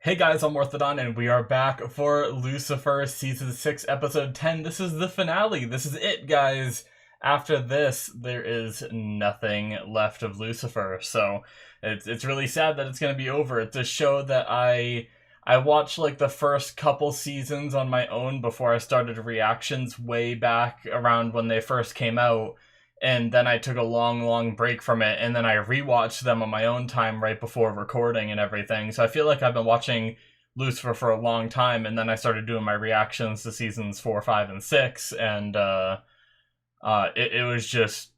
Hey guys, I'm Morthadon, and we are back for Lucifer Season 6, Episode 10. This is the finale. This is it, guys. After this, there is nothing left of Lucifer, so it's really sad that it's going to be over. It's a show that I watched like the first couple seasons on my own before I started reactions way back around when they first came out, and then I took a long break from it, and then I rewatched them on my own time right before recording and everything. So I feel like I've been watching Lucifer for a long time, and then I started doing my reactions to seasons 4, 5, and 6, and it was just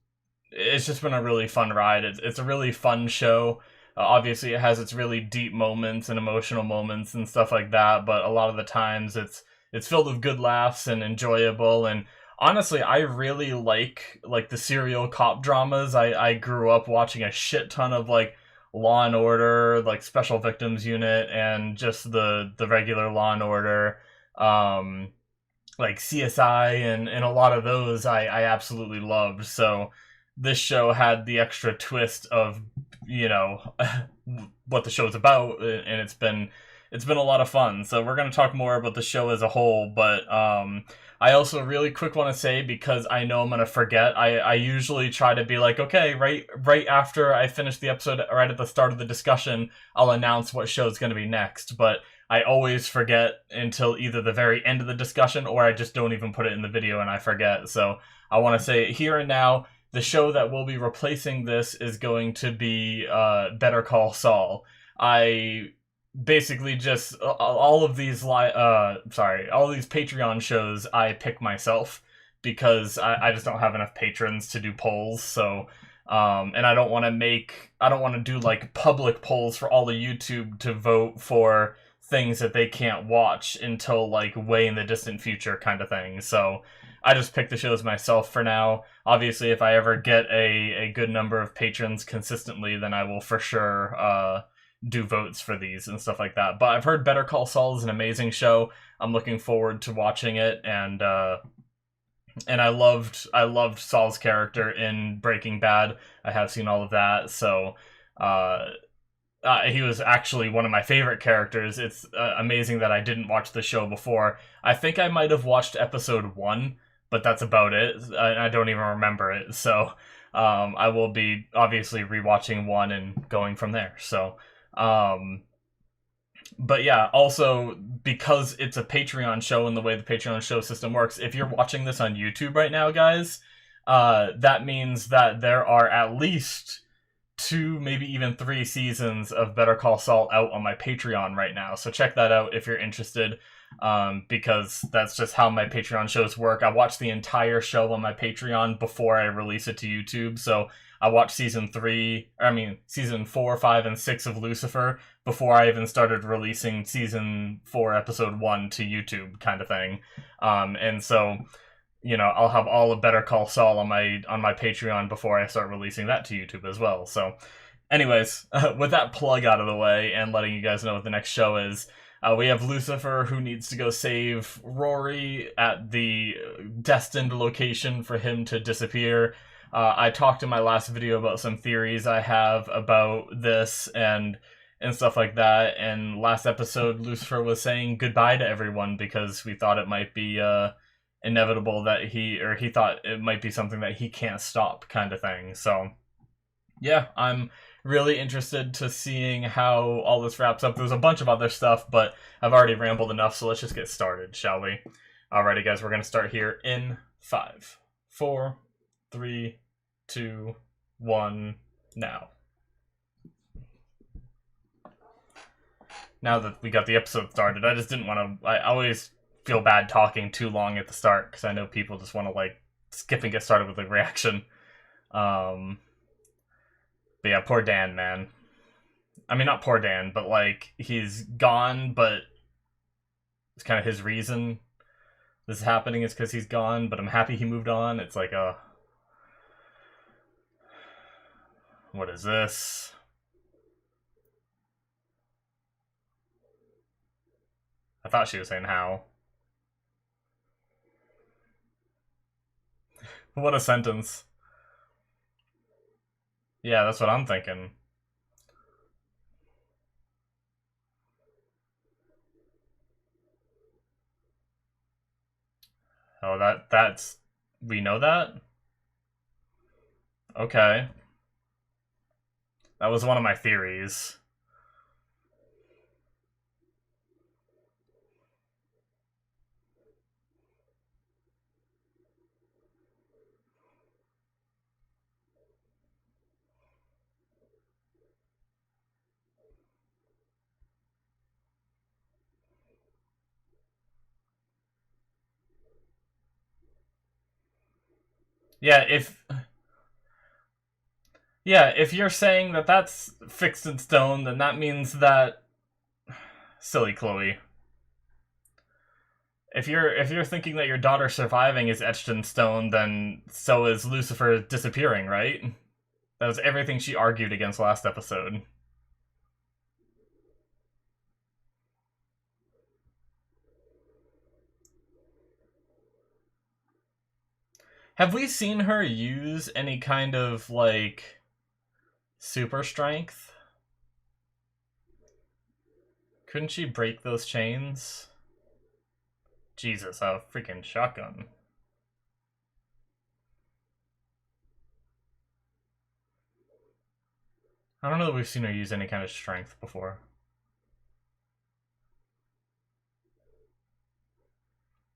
it's just been a really fun ride. It's a really fun show. Obviously, it has its really deep moments and emotional moments and stuff like that, but a lot of the times it's filled with good laughs and enjoyable. And honestly, I really like the serial cop dramas. I grew up watching a shit ton of like Law and Order, like Special Victims Unit, and just the regular Law and Order, like CSI, and a lot of those I absolutely loved. So this show had the extra twist of, you know, what the show's about, and it's been a lot of fun. So we're going to talk more about the show as a whole, but I also really quick want to say, because I know I'm going to forget, I usually try to be like, okay, right after I finish the episode, right at the start of the discussion, I'll announce what show's going to be next, but I always forget until either the very end of the discussion, or I just don't even put it in the video and I forget. So I want to say here and now, the show that will be replacing this is going to be Better Call Saul. I basically just all of these all of these Patreon shows I pick myself, because I just don't have enough patrons to do polls. So and I don't want to do like public polls for all of YouTube to vote for things that they can't watch until like way in the distant future, kind of thing. So I just pick the shows myself for now. Obviously, if I ever get a good number of patrons consistently, then I will for sure do votes for these and stuff like that. But I've heard Better Call Saul is an amazing show. I'm looking forward to watching it, and I loved Saul's character in Breaking Bad. I have seen all of that, so he was actually one of my favorite characters. It's amazing that I didn't watch the show before. I think I might have watched episode 1, but that's about it. I don't even remember it. So I will be obviously rewatching 1 and going from there. So, but yeah, also because it's a Patreon show and the way the Patreon show system works, if you're watching this on YouTube right now, guys, that means that there are at least 2, maybe even 3 seasons of Better Call Saul out on my Patreon right now. So check that out if you're interested, because that's just how my Patreon shows work. I watch the entire show on my Patreon before I release it to YouTube. So I watched season 4, 5, and 6 of Lucifer before I even started releasing season 4, episode 1 to YouTube, kind of thing. And so, you know, I'll have all of Better Call Saul on my Patreon before I start releasing that to YouTube as well. So, anyways, with that plug out of the way and letting you guys know what the next show is, we have Lucifer, who needs to go save Rory at the destined location for him to disappear. I talked in my last video about some theories I have about this and stuff like that. And last episode, Lucifer was saying goodbye to everyone because we thought it might be inevitable that he thought it might be something that he can't stop, kind of thing. So yeah, I'm really interested to seeing how all this wraps up. There's a bunch of other stuff, but I've already rambled enough, so let's just get started, shall we? Alrighty, guys, we're gonna start here in 5, 4, 3, 2, 1, now. Now that we got the episode started, I just didn't want to. I always feel bad talking too long at the start, because I know people just want to like skip and get started with the reaction. But yeah, poor Dan, man. I mean, not poor Dan, but like he's gone, but it's kind of his reason this is happening is because he's gone. But I'm happy he moved on. It's like what is this? I thought she was saying how. What a sentence. Yeah, that's what I'm thinking. Oh, that's... We know that? Okay. That was one of my theories. Yeah, if you're saying that that's fixed in stone, then that means that... Silly Chloe. If you're thinking that your daughter surviving is etched in stone, then so is Lucifer disappearing, right? That was everything she argued against last episode. Have we seen her use any kind of, like, super strength? Couldn't she break those chains? Jesus, a freaking shotgun. I don't know that we've seen her use any kind of strength before.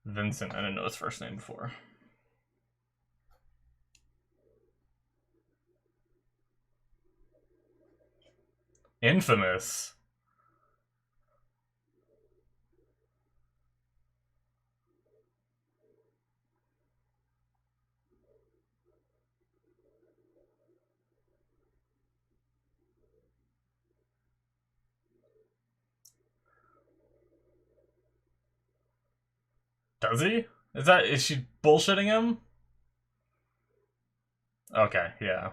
Vincent, I didn't know his first name before. Infamous. Does he? Is she bullshitting him? Okay, yeah.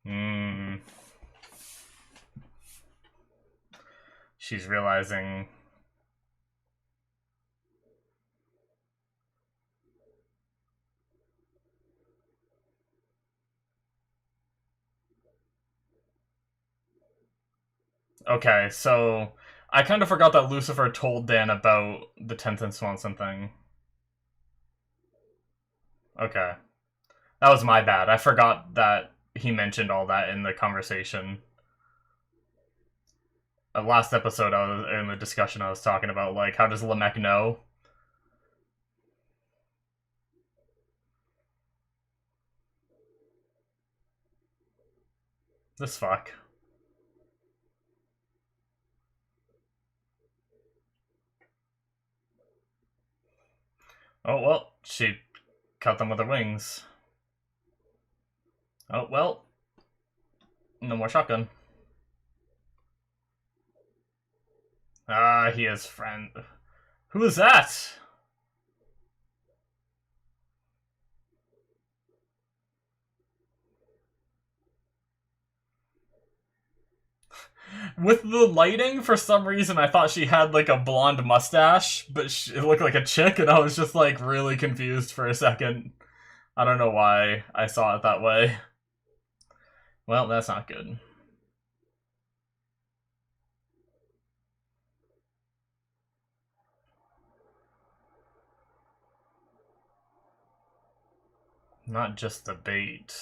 Hmm. She's realizing... Okay, so... I kind of forgot that Lucifer told Dan about the 10th and Swanson thing. Okay. That was my bad. I forgot that he mentioned all that in the conversation. Last episode, in the discussion, I was talking about, like, how does Lamech know? This fuck. Oh, well, she cut them with her wings. Oh, well. No more shotgun. Ah, he is friend. Who is that? With the lighting, for some reason, I thought she had, like, a blonde mustache, but it looked like a chick, and I was just, like, really confused for a second. I don't know why I saw it that way. Well, that's not good. Not just the bait.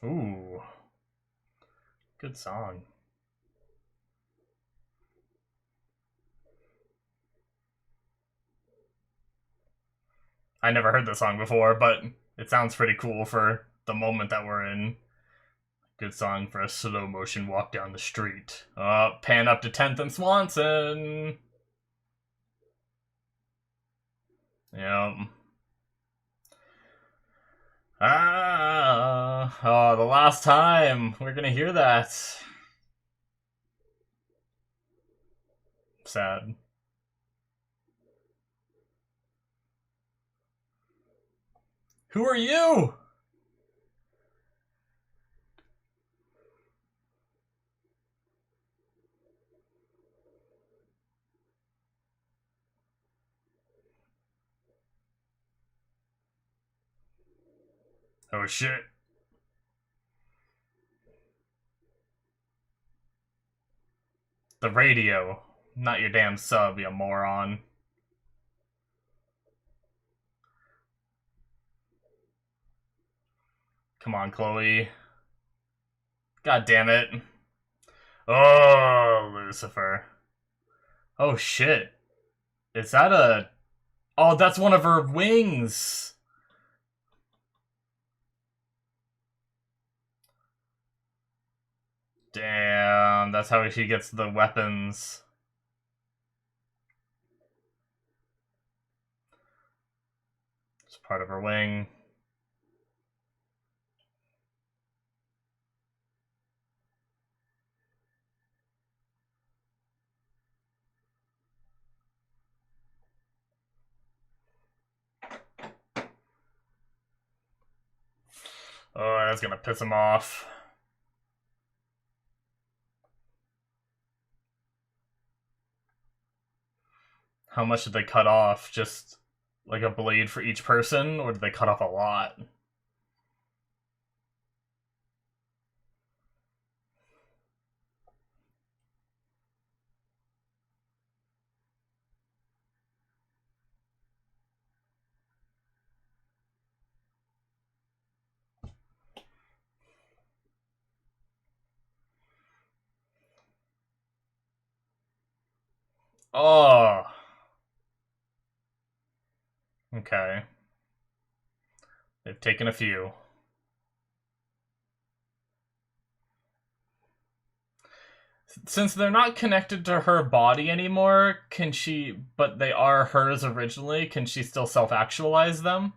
Ooh. Good song. I never heard the song before, but it sounds pretty cool for the moment that we're in. Good song for a slow motion walk down the street. Pan up to 10th and Swanson. Yep. Oh, the last time we're gonna hear that. Sad. Who are you? Oh shit. The radio. Not your damn sub, you moron. Come on, Chloe. God damn it. Oh, Lucifer. Oh shit. Is that a... Oh, that's one of her wings! Damn, that's how she gets the weapons. It's part of her wing. Oh, that's gonna piss him off. How much did they cut off? Just like a blade for each person? Or did they cut off a lot? Oh. Okay. They've taken a few. Since they're not connected to her body anymore, can she... But they are hers originally, can she still self-actualize them?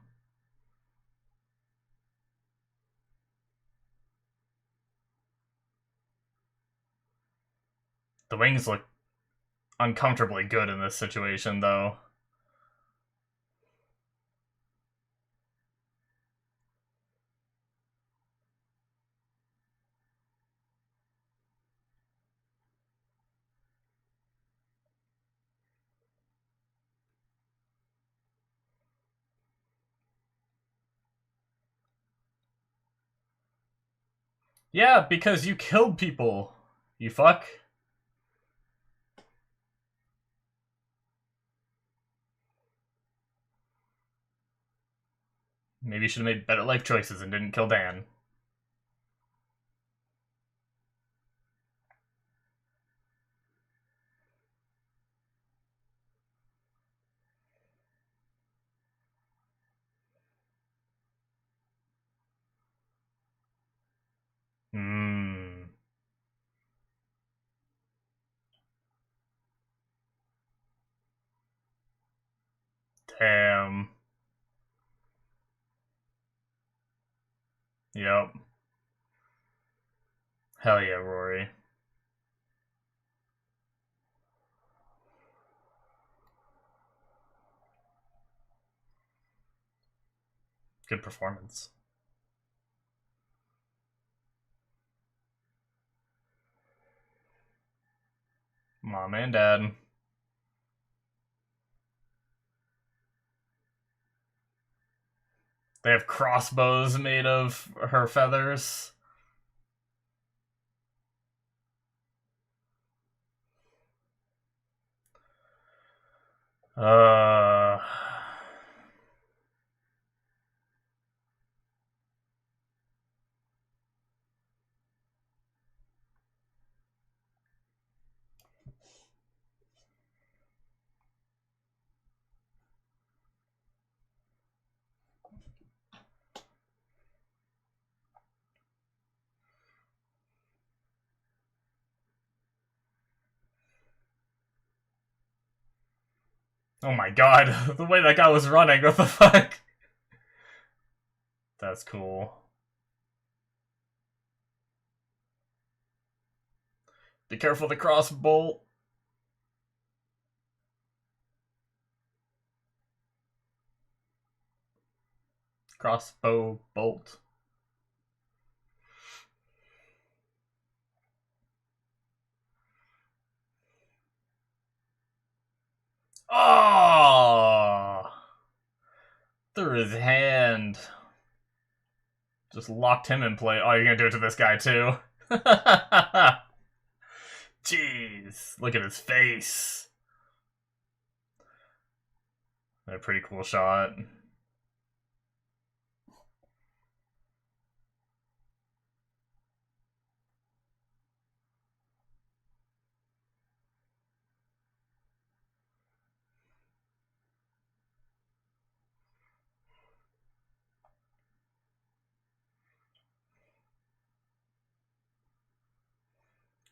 The wings look uncomfortably good in this situation, though. Yeah, because you killed people, you fuck. Maybe you should have made better life choices and didn't kill Dan. Hmm. Damn. Yep. Hell yeah, Rory. Good performance. Mom and Dad. They have crossbows made of her feathers. Uh... Oh my god, the way that guy was running, what the fuck? That's cool. Be careful of the crossbow. Crossbow bolt. Oh! Through his hand. Just locked him in play. Oh, you're gonna do it to this guy too? Jeez, look at his face. A pretty cool shot.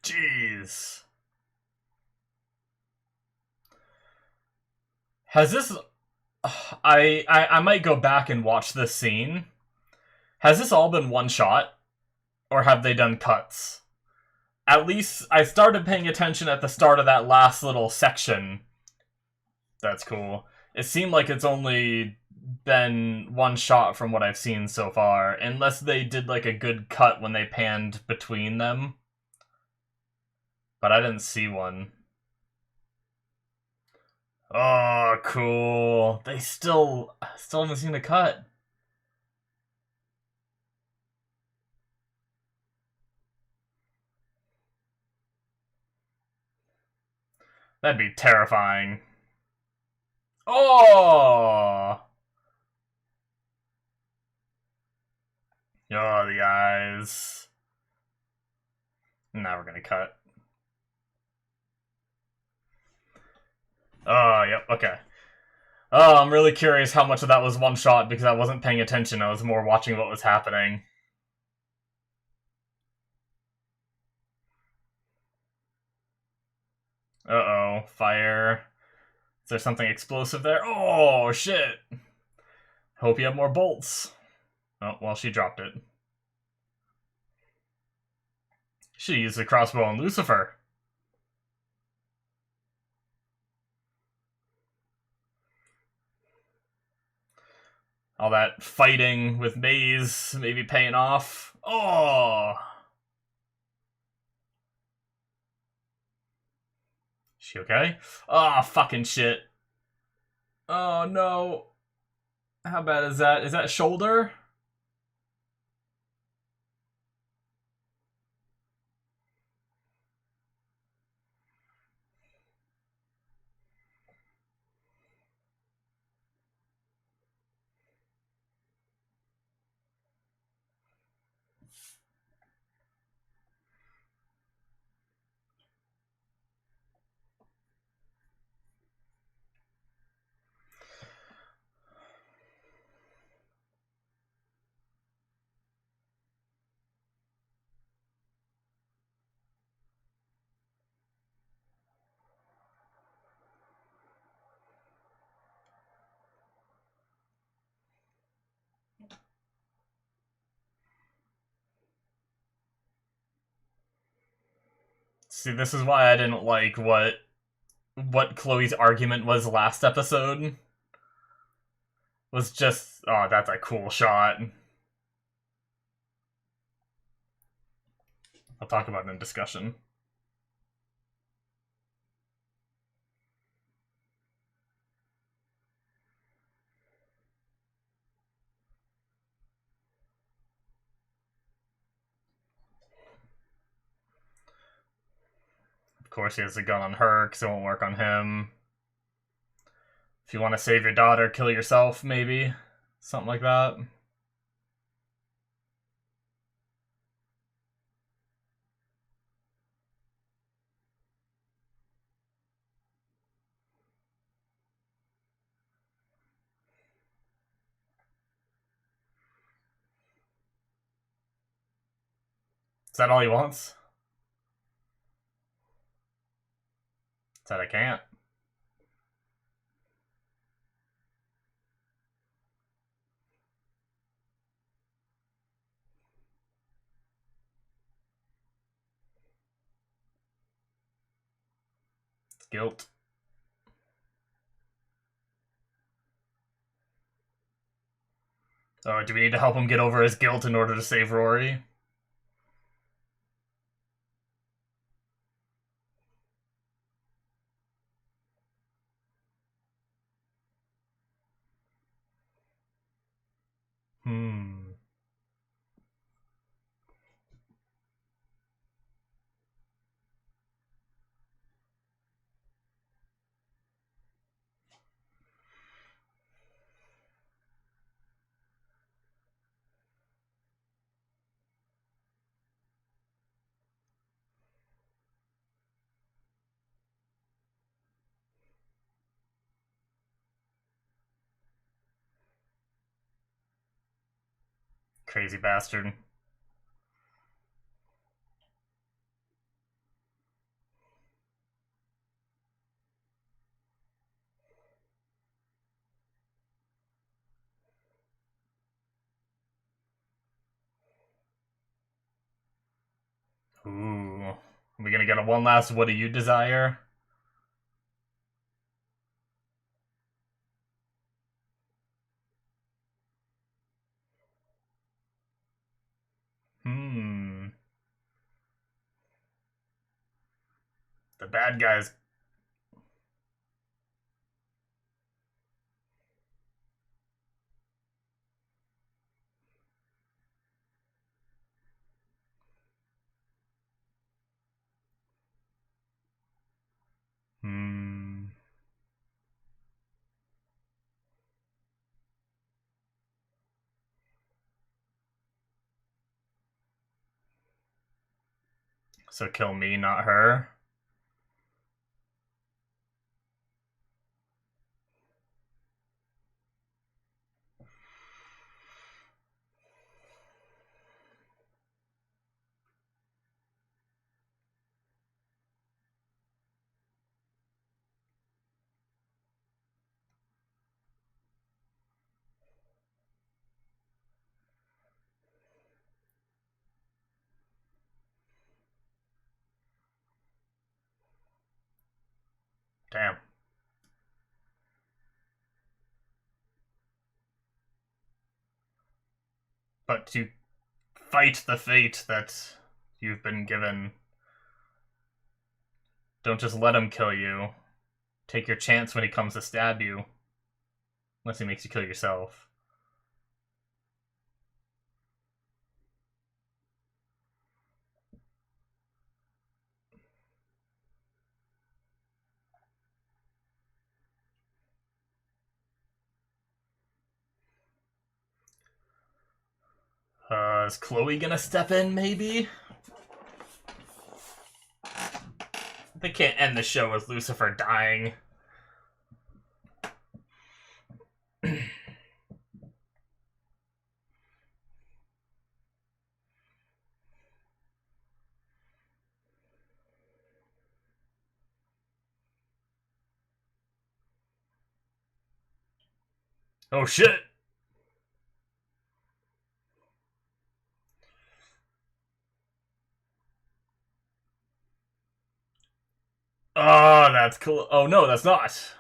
Jeez. Has this... I might go back and watch this scene. Has this all been one shot? Or have they done cuts? At least I started paying attention at the start of that last little section. That's cool. It seemed like it's only been one shot from what I've seen so far. Unless they did like a good cut when they panned between them. But I didn't see one. Oh, cool. They still haven't seen a cut. That'd be terrifying. Oh! Oh, the eyes. Now we're gonna cut. Oh, yep, okay. Oh, I'm really curious how much of that was one shot because I wasn't paying attention. I was more watching what was happening. Uh-oh, fire. Is there something explosive there? Oh, shit! Hope you have more bolts. Oh, well, she dropped it. She used the crossbow on Lucifer. All that fighting with Maze maybe paying off. Oh! She okay? Oh, fucking shit. Oh, no. How bad is that? Is that shoulder? See, this is why I didn't like what Chloe's argument was last episode. Was just, oh, that's a cool shot. I'll talk about it in discussion. Of course, he has a gun on her because it won't work on him. If you want to save your daughter, kill yourself, maybe. Something like that. Is that all he wants? Said I can't. It's guilt. Oh, do we need to help him get over his guilt in order to save Rory? Hmm. Crazy bastard. Ooh. Are we gonna get a one last what do you desire? Hmm. The bad guys. Hmm. So kill me, not her. Damn. But to fight the fate that you've been given, don't just let him kill you. Take your chance when he comes to stab you. Unless he makes you kill yourself. Is Chloe gonna step in, maybe? They can't end the show with Lucifer dying. Oh shit! Oh, that's cool. Oh no, that's not.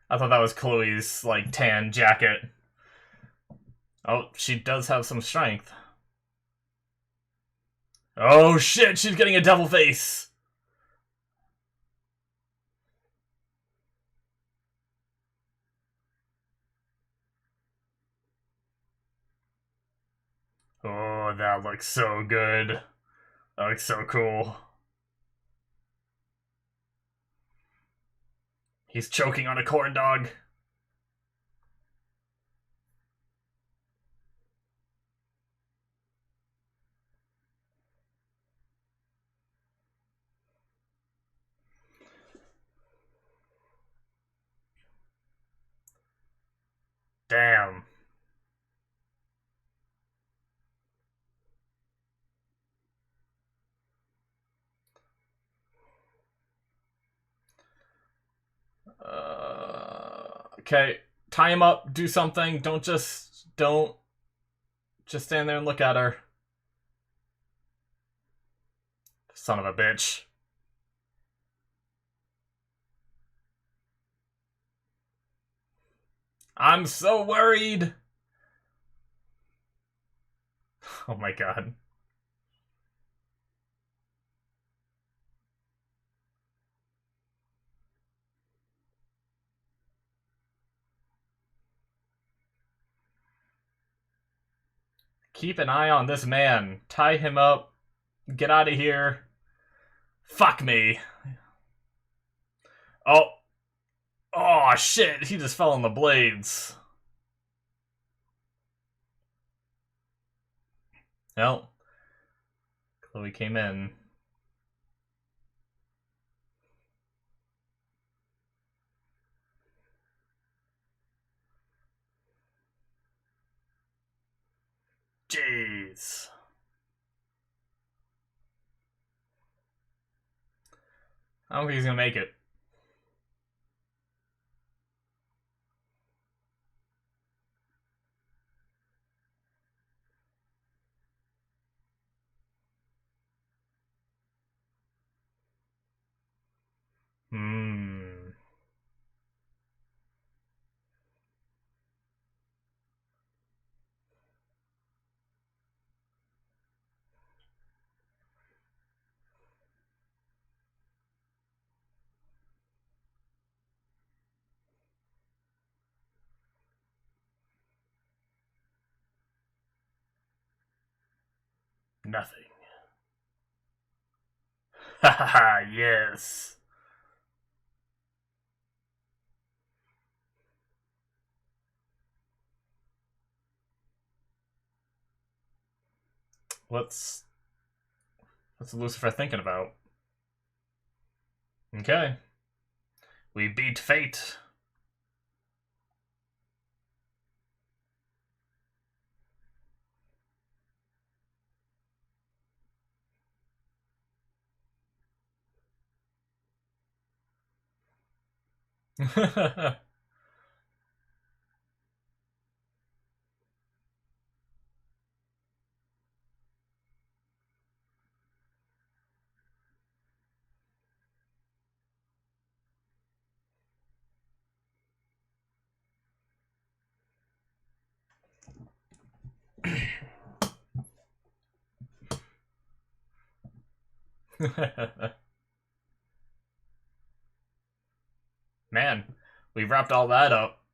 I thought that was Chloe's, like, tan jacket. Oh, she does have some strength. Oh shit, she's getting a devil face! Oh, that looks so good. That looks so cool. He's choking on a corn dog. Damn. Okay, tie him up, do something. Don't just stand there and look at her. Son of a bitch. I'm so worried. Oh my god. Keep an eye on this man. Tie him up. Get out of here. Fuck me. Oh. Oh shit, he just fell on the blades. Well, Chloe came in. Jeez. I don't think he's gonna make it. Hmm. Nothing. Haha, yes. What's Lucifer thinking about? Okay. We beat fate. Man, we wrapped all that up,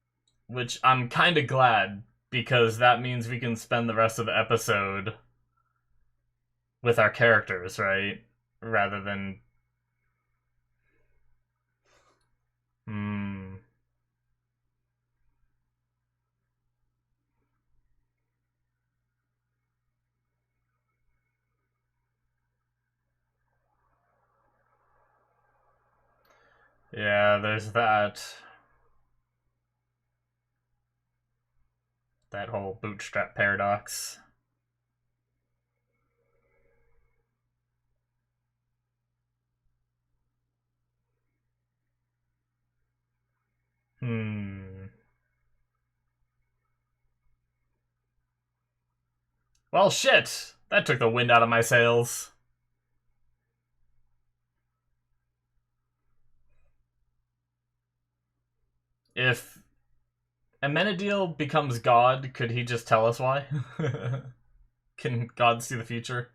which I'm kind of glad because that means we can spend the rest of the episode with our characters, right? Rather than. Hmm. Yeah, there's that. That whole bootstrap paradox. Hmm. Well, shit! That took the wind out of my sails. If Amenadiel becomes God, could he just tell us why? Can God see the future?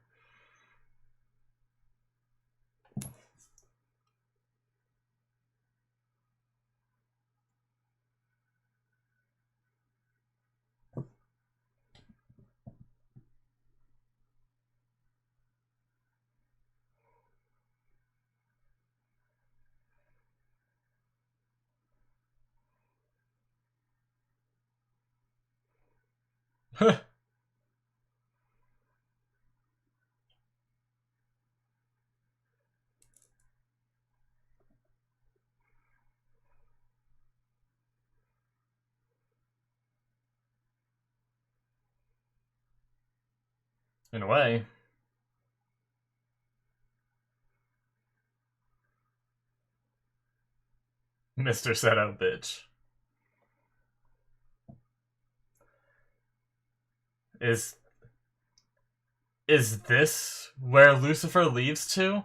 In a way. Mr. Seto, bitch. Is this where Lucifer leaves to?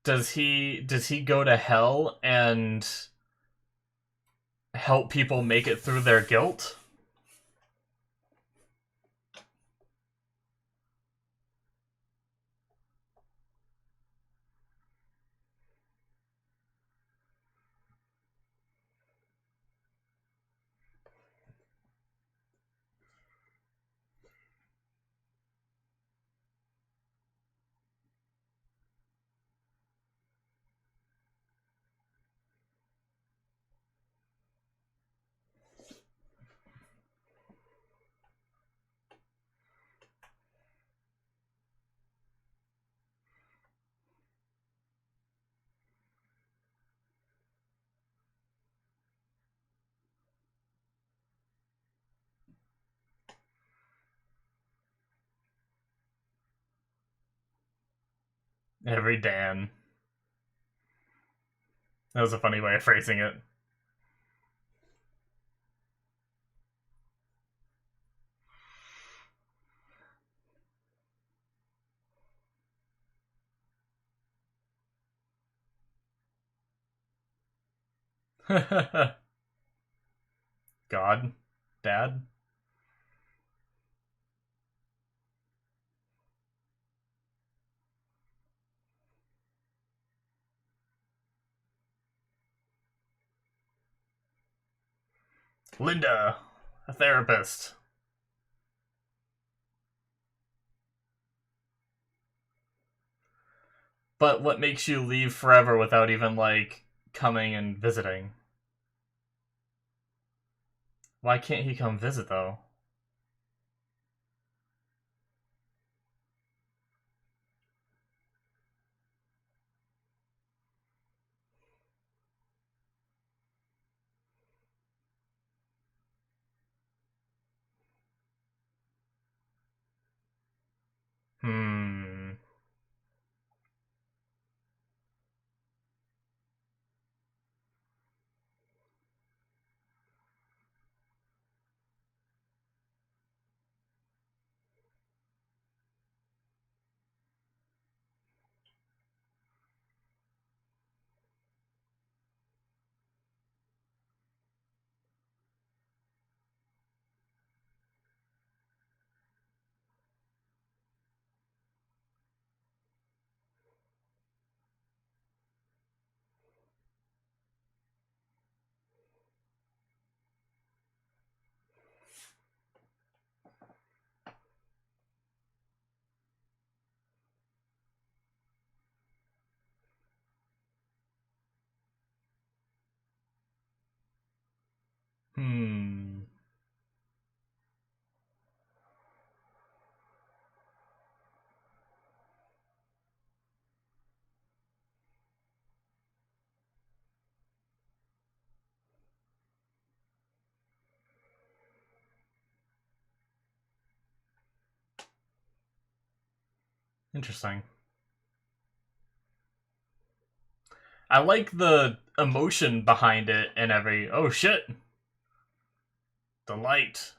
Does he go to hell and help people make it through their guilt? Every Dan. That was a funny way of phrasing it. God? Dad? Linda, a therapist. But what makes you leave forever without even, like, coming and visiting? Why can't he come visit, though? Hmm. Hmm. Interesting. I like the emotion behind it and every. Oh shit! The light.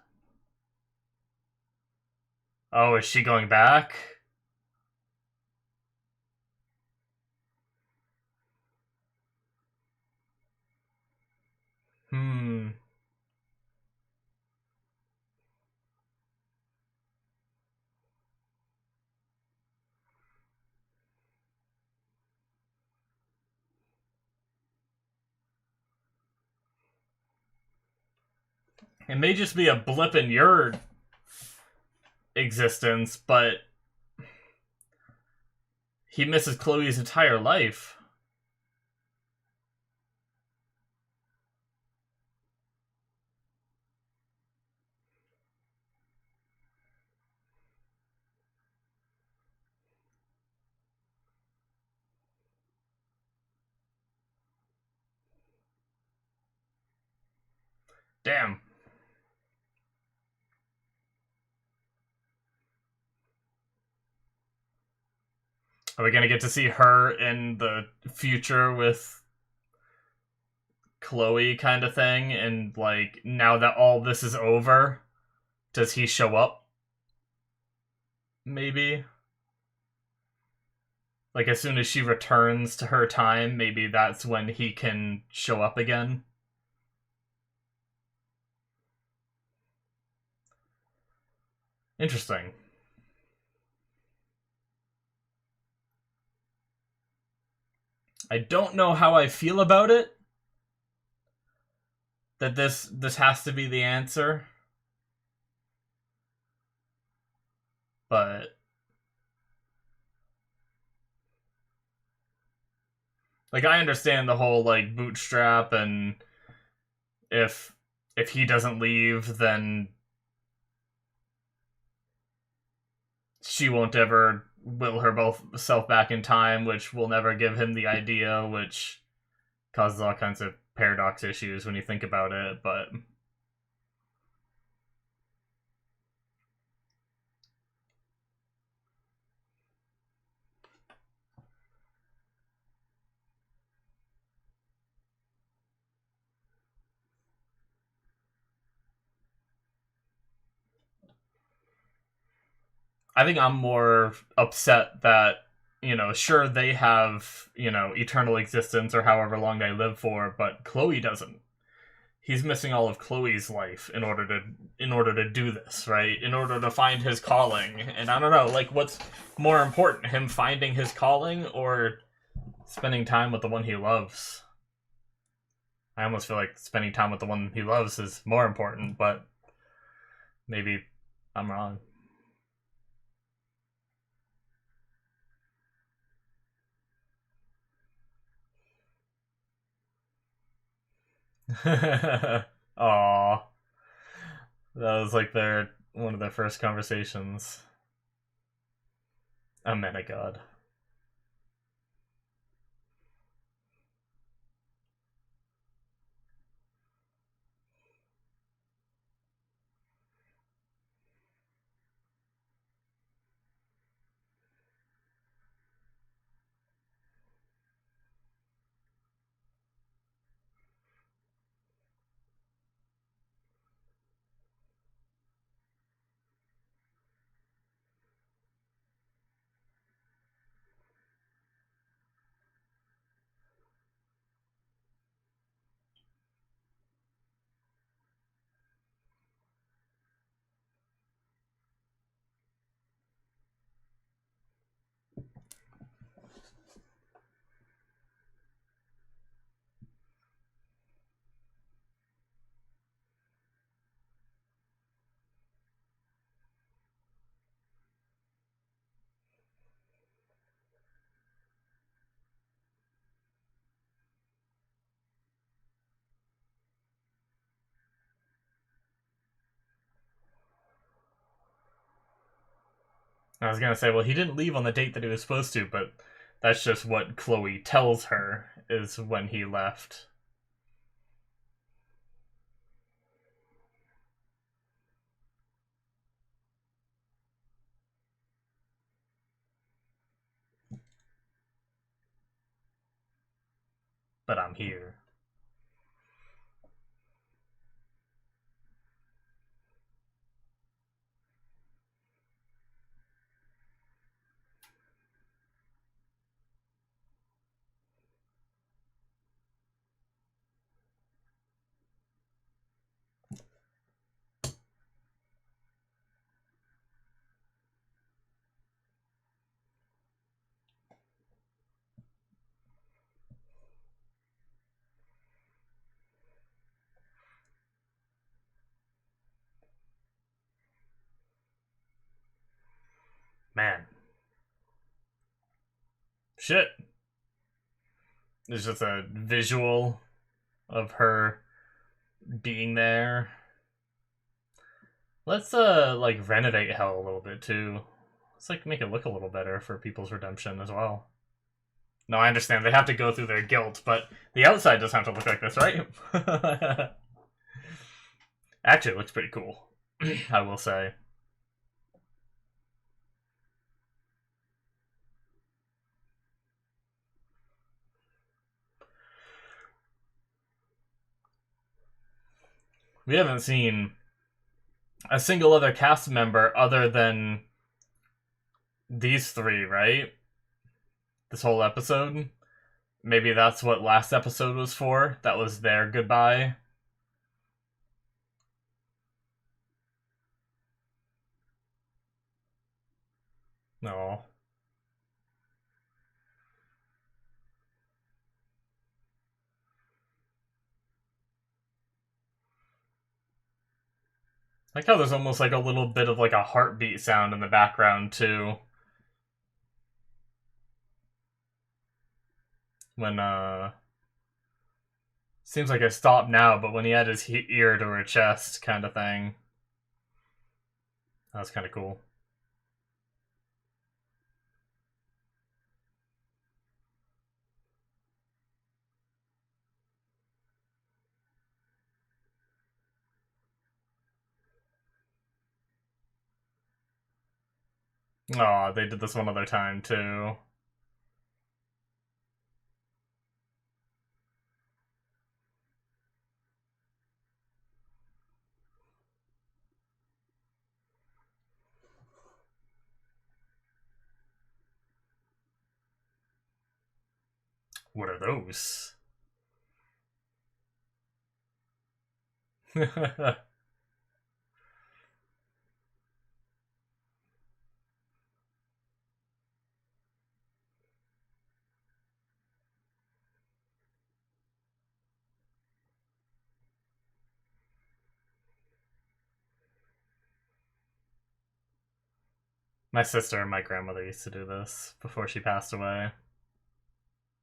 Oh, is she going back? Hmm. It may just be a blip in your existence, but he misses Chloe's entire life. Damn. Are we gonna get to see her in the future with Chloe kind of thing? And, like, now that all this is over, does he show up? Maybe? Like, as soon as she returns to her time, maybe that's when he can show up again? Interesting. I don't know how I feel about it. That this has to be the answer. But, like, I understand the whole, like, bootstrap, and if he doesn't leave, then she won't ever will her both self back in time, which will never give him the idea, which causes all kinds of paradox issues when you think about it. But I think I'm more upset that, sure, they have, eternal existence or however long they live for, but Chloe doesn't. He's missing all of Chloe's life in order to do this, right? In order to find his calling. And I don't know, like, what's more important, him finding his calling or spending time with the one he loves? I almost feel like spending time with the one he loves is more important, but maybe I'm wrong. Aww. That was like one of their first conversations. A man of God. I was gonna say, well, he didn't leave on the date that he was supposed to, but that's just what Chloe tells her is when he left. But I'm here. Man. Shit. It's just a visual of her being there. Let's like renovate hell a little bit too. Let's like make it look a little better for people's redemption as well. No, I understand they have to go through their guilt, but the outside doesn't have to look like this, right? Actually, it looks pretty cool. I will say. We haven't seen a single other cast member other than these three, right? This whole episode. Maybe that's what last episode was for. That was their goodbye. No. I like how there's almost like a little bit of like a heartbeat sound in the background too. When seems like it stopped now, but when he had his ear to her chest kind of thing. That was kind of cool. Oh, they did this one other time too. What are those? My sister and my grandmother used to do this before she passed away.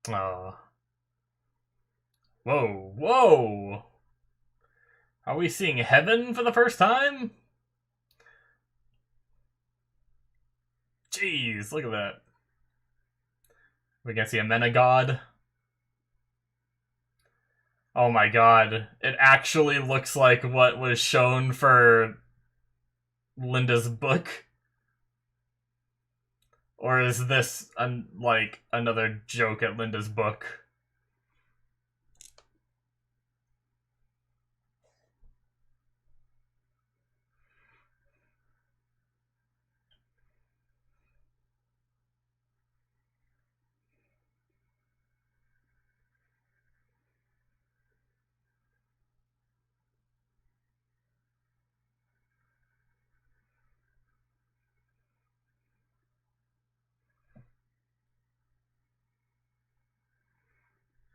Oh. Whoa, whoa! Are we seeing heaven for the first time? Jeez, look at that. We can see a Menagod. Oh my god. It actually looks like what was shown for Linda's book. Or is this like another joke at Linda's book?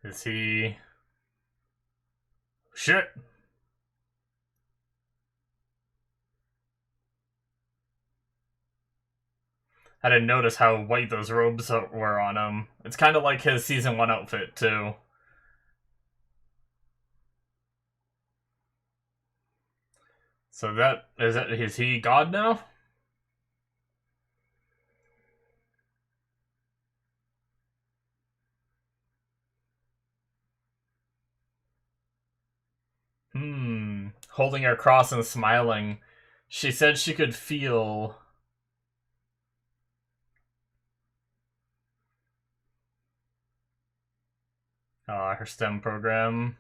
Is he... Shit! I didn't notice how white those robes were on him. It's kind of like his season 1 outfit, too. So that... Is he God now? Holding her cross and smiling. She said she could feel... her STEM program.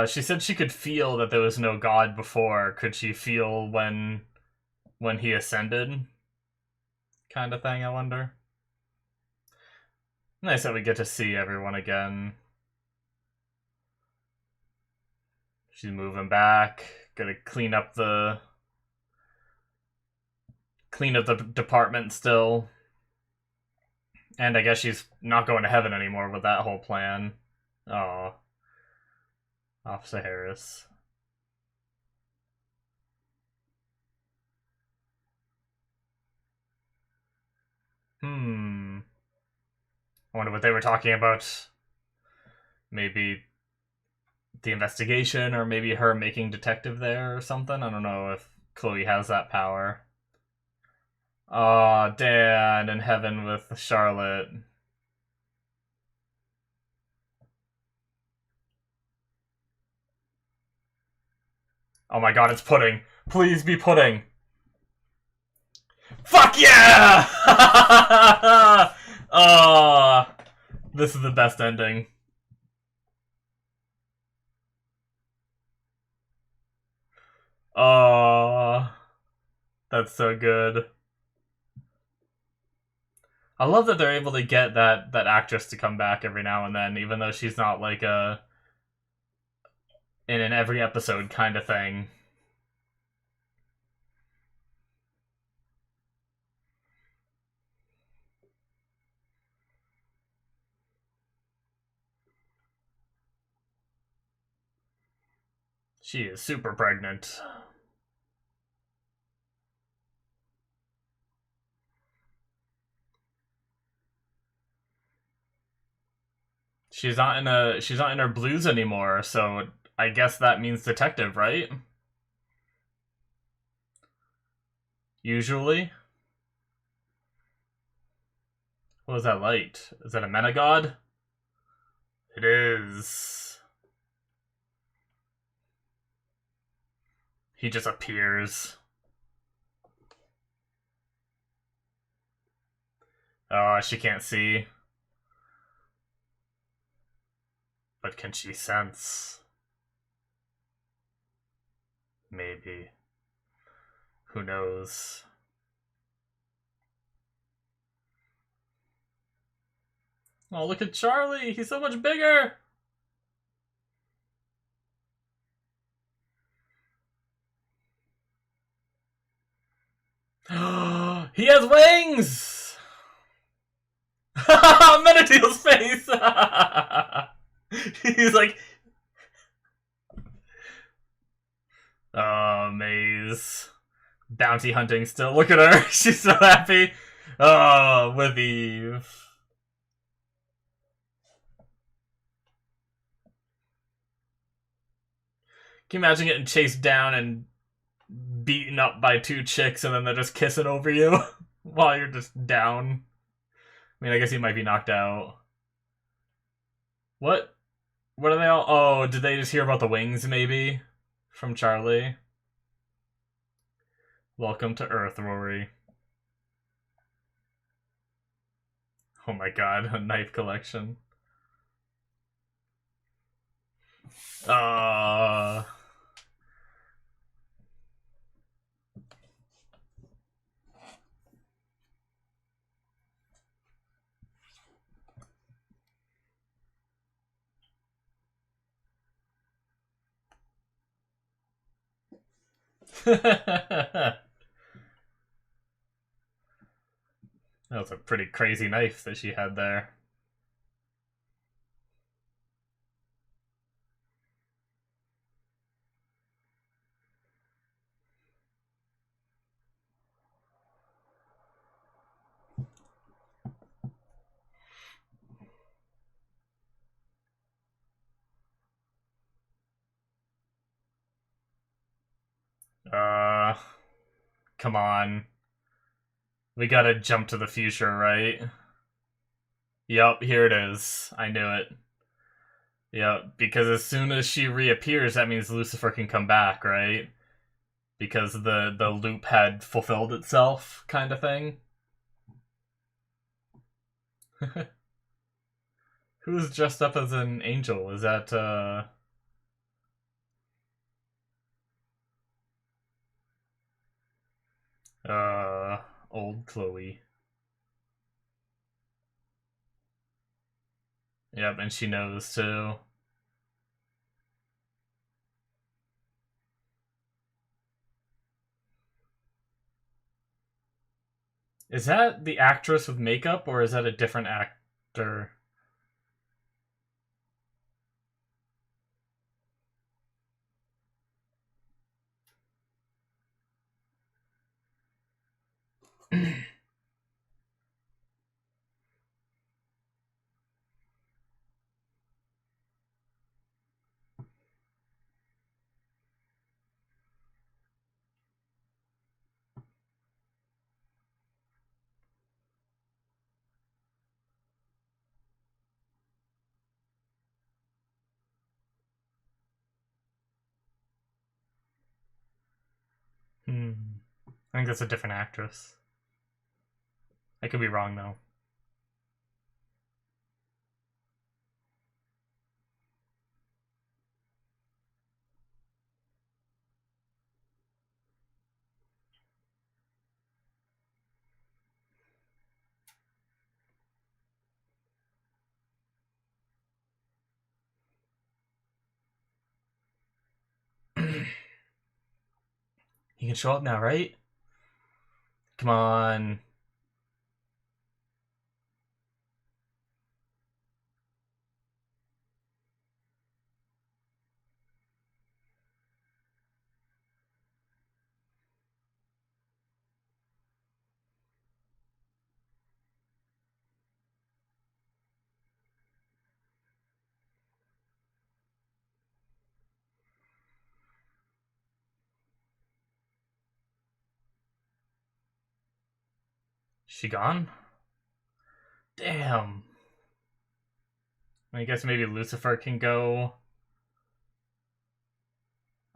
She said she could feel that there was no God before. Could she feel when he ascended? Kind of thing, I wonder. Nice that we get to see everyone again. She's moving back. Gotta clean up the department still. And I guess she's not going to heaven anymore with that whole plan. Oh. Officer Harris. I wonder what they were talking about. Maybe the investigation, or maybe her making detective there or something. I don't know if Chloe has that power. Oh, Dan in heaven with Charlotte. Oh my god, it's pudding. Please be pudding. Fuck yeah! Oh, this is the best ending. Oh, that's so good. I love that they're able to get that actress to come back every now and then, even though she's not like a in an every episode kind of thing. She is super pregnant. She's not in her blues anymore, so I guess that means detective, right? Usually. What was that light? Is that a Menagod? It is. He just appears. Oh, she can't see. But can she sense? Maybe. Who knows? Oh, look at Charlie! He's so much bigger! He has wings! Meneteel's face! He's like... Oh, Maze. Bounty hunting still. Look at her. She's so happy. Oh, with Eve. Can you imagine getting chased down and beaten up by two chicks and then they're just kissing over you while you're just down? I mean, I guess he might be knocked out. What? What are they all? Oh, did they just hear about the wings, maybe? From Charlie? Welcome to Earth, Rory. Oh my god, a knife collection. That was a pretty crazy knife that she had there. Come on. We gotta jump to the future, right? Yup, here it is. I knew it. Yep, because as soon as she reappears, that means Lucifer can come back, right? Because the loop had fulfilled itself, kind of thing. Who's dressed up as an angel? Is that, old Chloe. Yep, and she knows, too. Is that the actress with makeup, or is that a different actor? I think that's a different actress. I could be wrong, though. He can show up now, right? Come on. She gone? Damn. I guess maybe Lucifer can go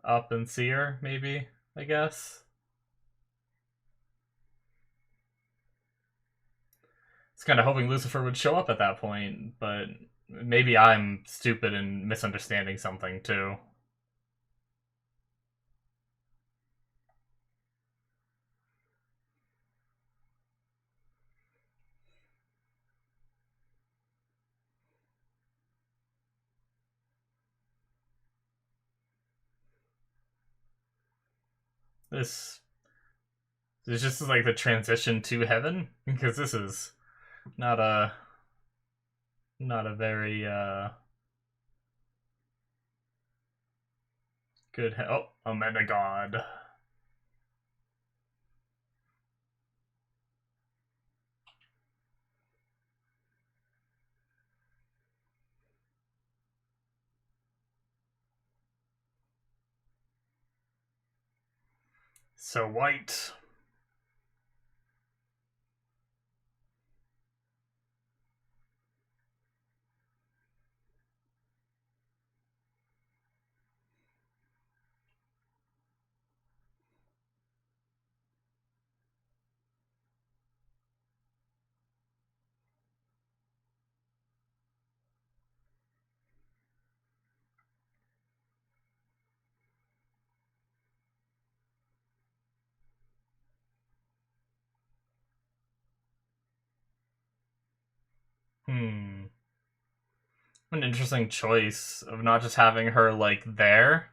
up and see her, maybe, I guess. I was kind of hoping Lucifer would show up at that point, but maybe I'm stupid and misunderstanding something, too. This just like the transition to heaven, because this is not a very good. Oh, a meta god. So white. An interesting choice of not just having her like there.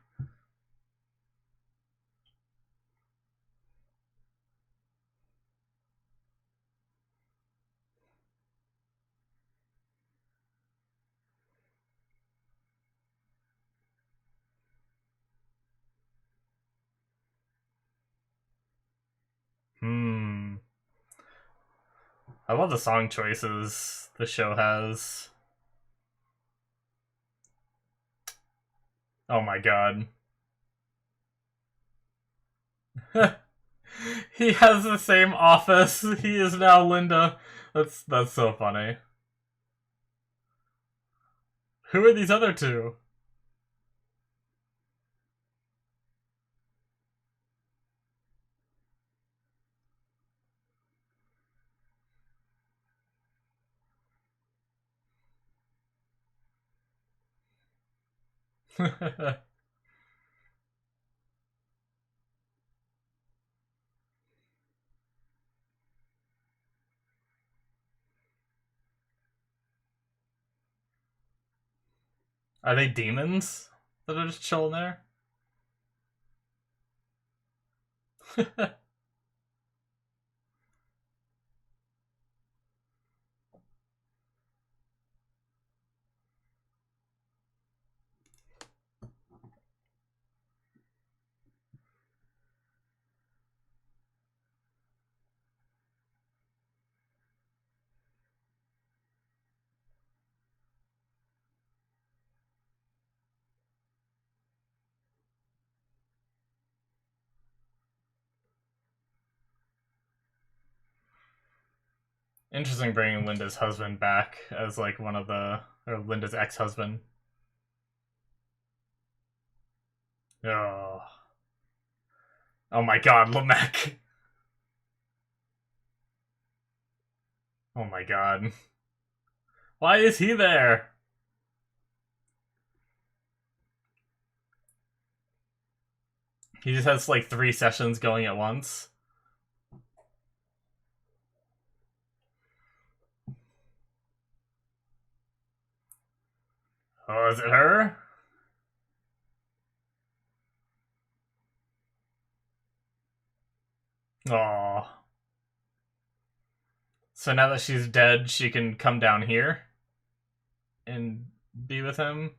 I love the song choices the show has. Oh my god. He has the same office. He is now Linda. That's so funny. Who are these other two? Are they demons that are just chilling there? Interesting bringing Linda's husband back as like one of the, or Linda's ex-husband. Oh. Oh my god, Lamech. Oh my god. Why is he there? He just has like 3 sessions going at once. Oh, is it her? Oh. So now that she's dead, she can come down here and be with him?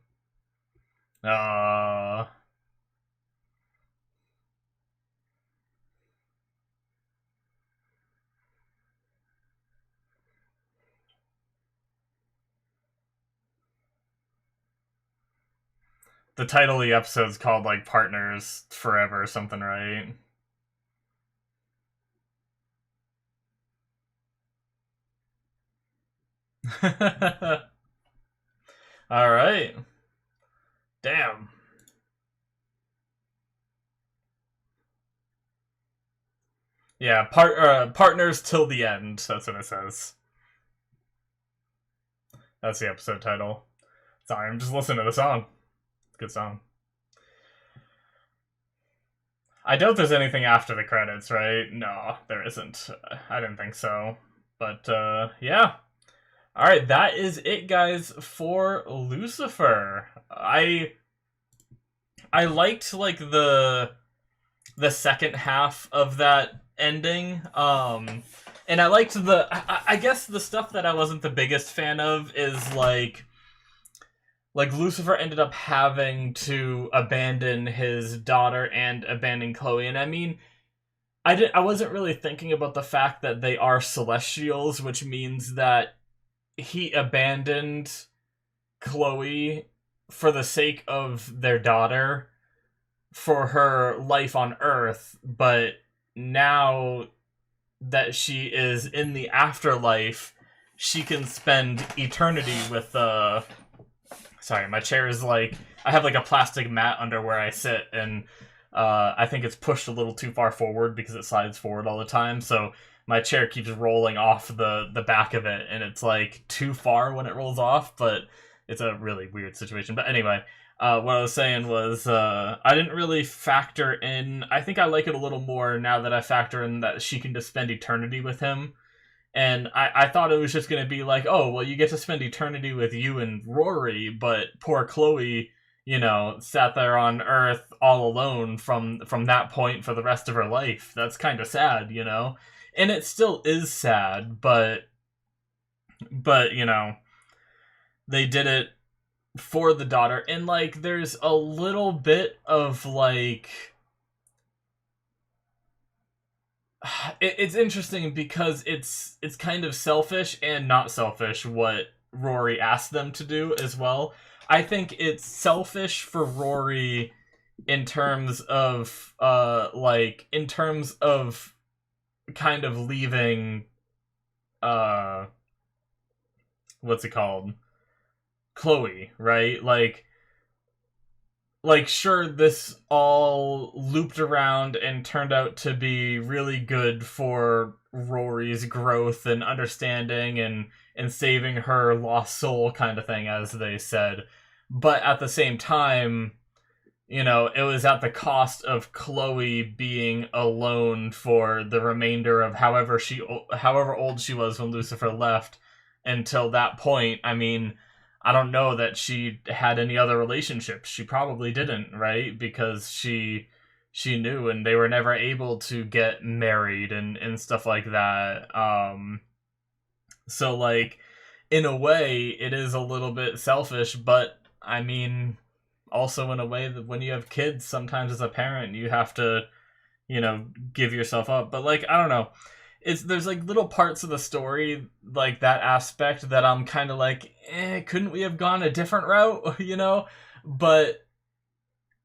The title of the episode's called like Partners Forever or something, right? Alright. Damn. Yeah, partners till the end. That's what it says. That's the episode title. Sorry, I'm just listening to the song. Good song. I doubt there's anything after the credits, right? No, there isn't. I didn't think so. But, yeah. Alright, that is it, guys, for Lucifer. I liked, like, the the second half of that ending. And I liked I guess the stuff that I wasn't the biggest fan of is like Lucifer ended up having to abandon his daughter and abandon Chloe. And I mean, I wasn't really thinking about the fact that they are celestials, which means that he abandoned Chloe for the sake of their daughter for her life on Earth, but now that she is in the afterlife, she can spend eternity with sorry, my chair is like, I have like a plastic mat under where I sit, and I think it's pushed a little too far forward because it slides forward all the time, so my chair keeps rolling off the back of it, and it's like too far when it rolls off, but it's a really weird situation. But anyway, what I was saying was, I didn't really factor in, I think I like it a little more now that I factor in that she can just spend eternity with him. And I thought it was just going to be like, oh, well, you get to spend eternity with you and Rory, but poor Chloe, you know, sat there on Earth all alone from that point for the rest of her life. That's kind of sad, you know? And it still is sad, but you know, they did it for the daughter. And, like, there's a little bit of, like... It's interesting because it's kind of selfish and not selfish what Rory asked them to do as well. I think it's selfish for Rory in terms of kind of leaving what's it called? Chloe, right? Like, sure, this all looped around and turned out to be really good for Rory's growth and understanding and saving her lost soul kind of thing, as they said. But at the same time, you know, it was at the cost of Chloe being alone for the remainder of however old she was when Lucifer left until that point. I mean, I don't know that she had any other relationships. She probably didn't, right? Because she knew, and they were never able to get married and stuff like that. So, like, in a way, it is a little bit selfish, but, I mean, also in a way that when you have kids, sometimes as a parent, you have to, you know, give yourself up. But, like, I don't know. There's like little parts of the story, like that aspect, that I'm kind of like, couldn't we have gone a different route, you know? But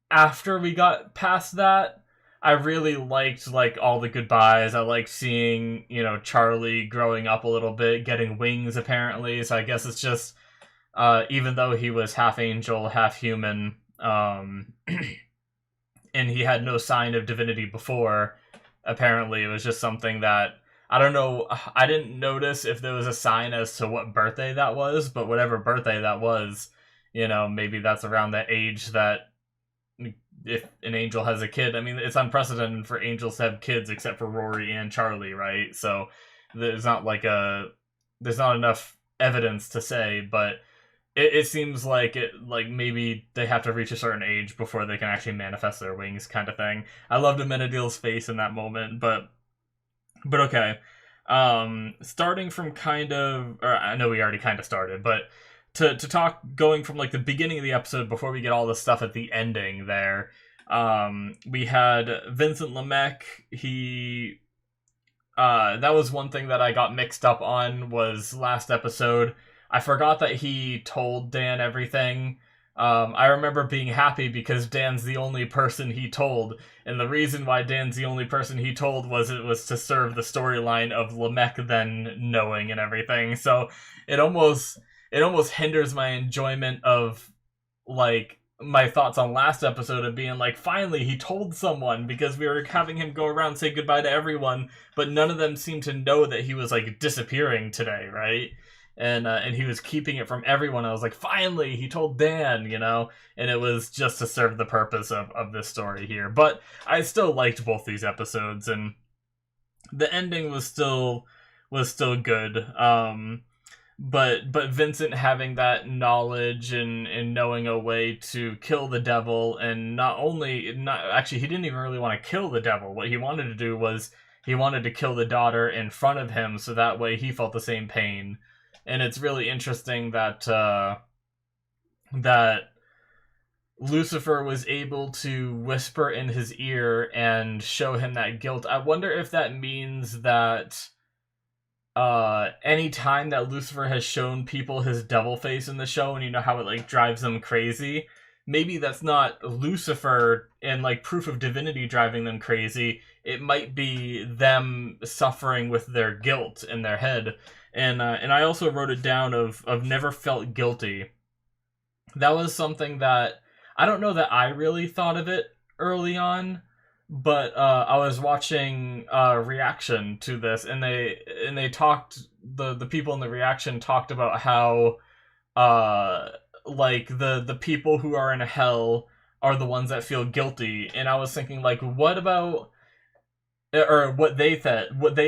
after we got past that, I really liked like all the goodbyes. I liked seeing, you know, Charlie growing up a little bit, getting wings apparently. So I guess it's just, even though he was half angel, half human, and he had no sign of divinity before, apparently it was just something that, I don't know, I didn't notice if there was a sign as to what birthday that was, but whatever birthday that was, you know, maybe that's around the age that if an angel has a kid. I mean, it's unprecedented for angels to have kids except for Rory and Charlie, right? So there's not enough evidence to say, but it seems like maybe they have to reach a certain age before they can actually manifest their wings, kind of thing. I loved Amenadiel's face in that moment, but okay. Starting from I know we already kind of started, but to talk going from like the beginning of the episode before we get all the stuff at the ending there, we had Vincent Lemecq. He that was one thing that I got mixed up on, was last episode. I forgot that he told Dan everything. I remember being happy because Dan's the only person he told, and the reason why Dan's the only person he told was it was to serve the storyline of Lemecq then knowing and everything. So it almost hinders my enjoyment of like my thoughts on last episode of being like, finally he told someone, because we were having him go around say goodbye to everyone, but none of them seemed to know that he was like disappearing today, right? And he was keeping it from everyone. I was like, finally, he told Dan, you know? And it was just to serve the purpose of this story here. But I still liked both these episodes, and the ending was still good. but Vincent having that knowledge and knowing a way to kill the devil, and not actually, he didn't even really want to kill the devil. What he wanted to do was he wanted to kill the daughter in front of him, so that way he felt the same pain. And it's really interesting that that Lucifer was able to whisper in his ear and show him that guilt. I wonder if that means that any time that Lucifer has shown people his devil face in the show, and you know how it like drives them crazy, maybe that's not Lucifer and like proof of divinity driving them crazy. It might be them suffering with their guilt in their head. And I also wrote it down of never felt guilty. That was something that I don't know that I really thought of it early on, but I was watching reaction to this, and they talked, the people in the reaction talked about how like the people who are in hell are the ones that feel guilty, and I was thinking like, what about, or what they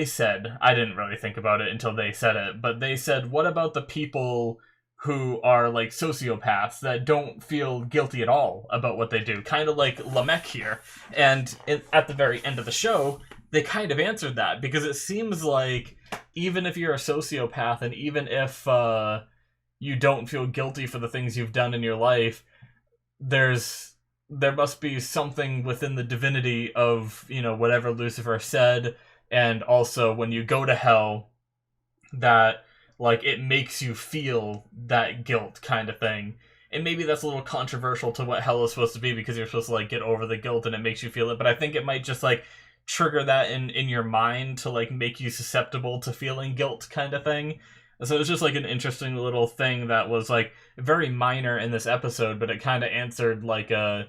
said, I didn't really think about it until they said it, but they said, what about the people who are like sociopaths that don't feel guilty at all about what they do, kind of like Lamech here. And at the very end of the show, they kind of answered that, because it seems like even if you're a sociopath, and even if you don't feel guilty for the things you've done in your life, there must be something within the divinity of, you know, whatever Lucifer said, and also when you go to hell, that like it makes you feel that guilt kind of thing. And maybe that's a little controversial to what hell is supposed to be, because you're supposed to like get over the guilt and it makes you feel it, but I think it might just like trigger that in your mind to like make you susceptible to feeling guilt kind of thing. So it was just like an interesting little thing that was like very minor in this episode, but it kind of answered like a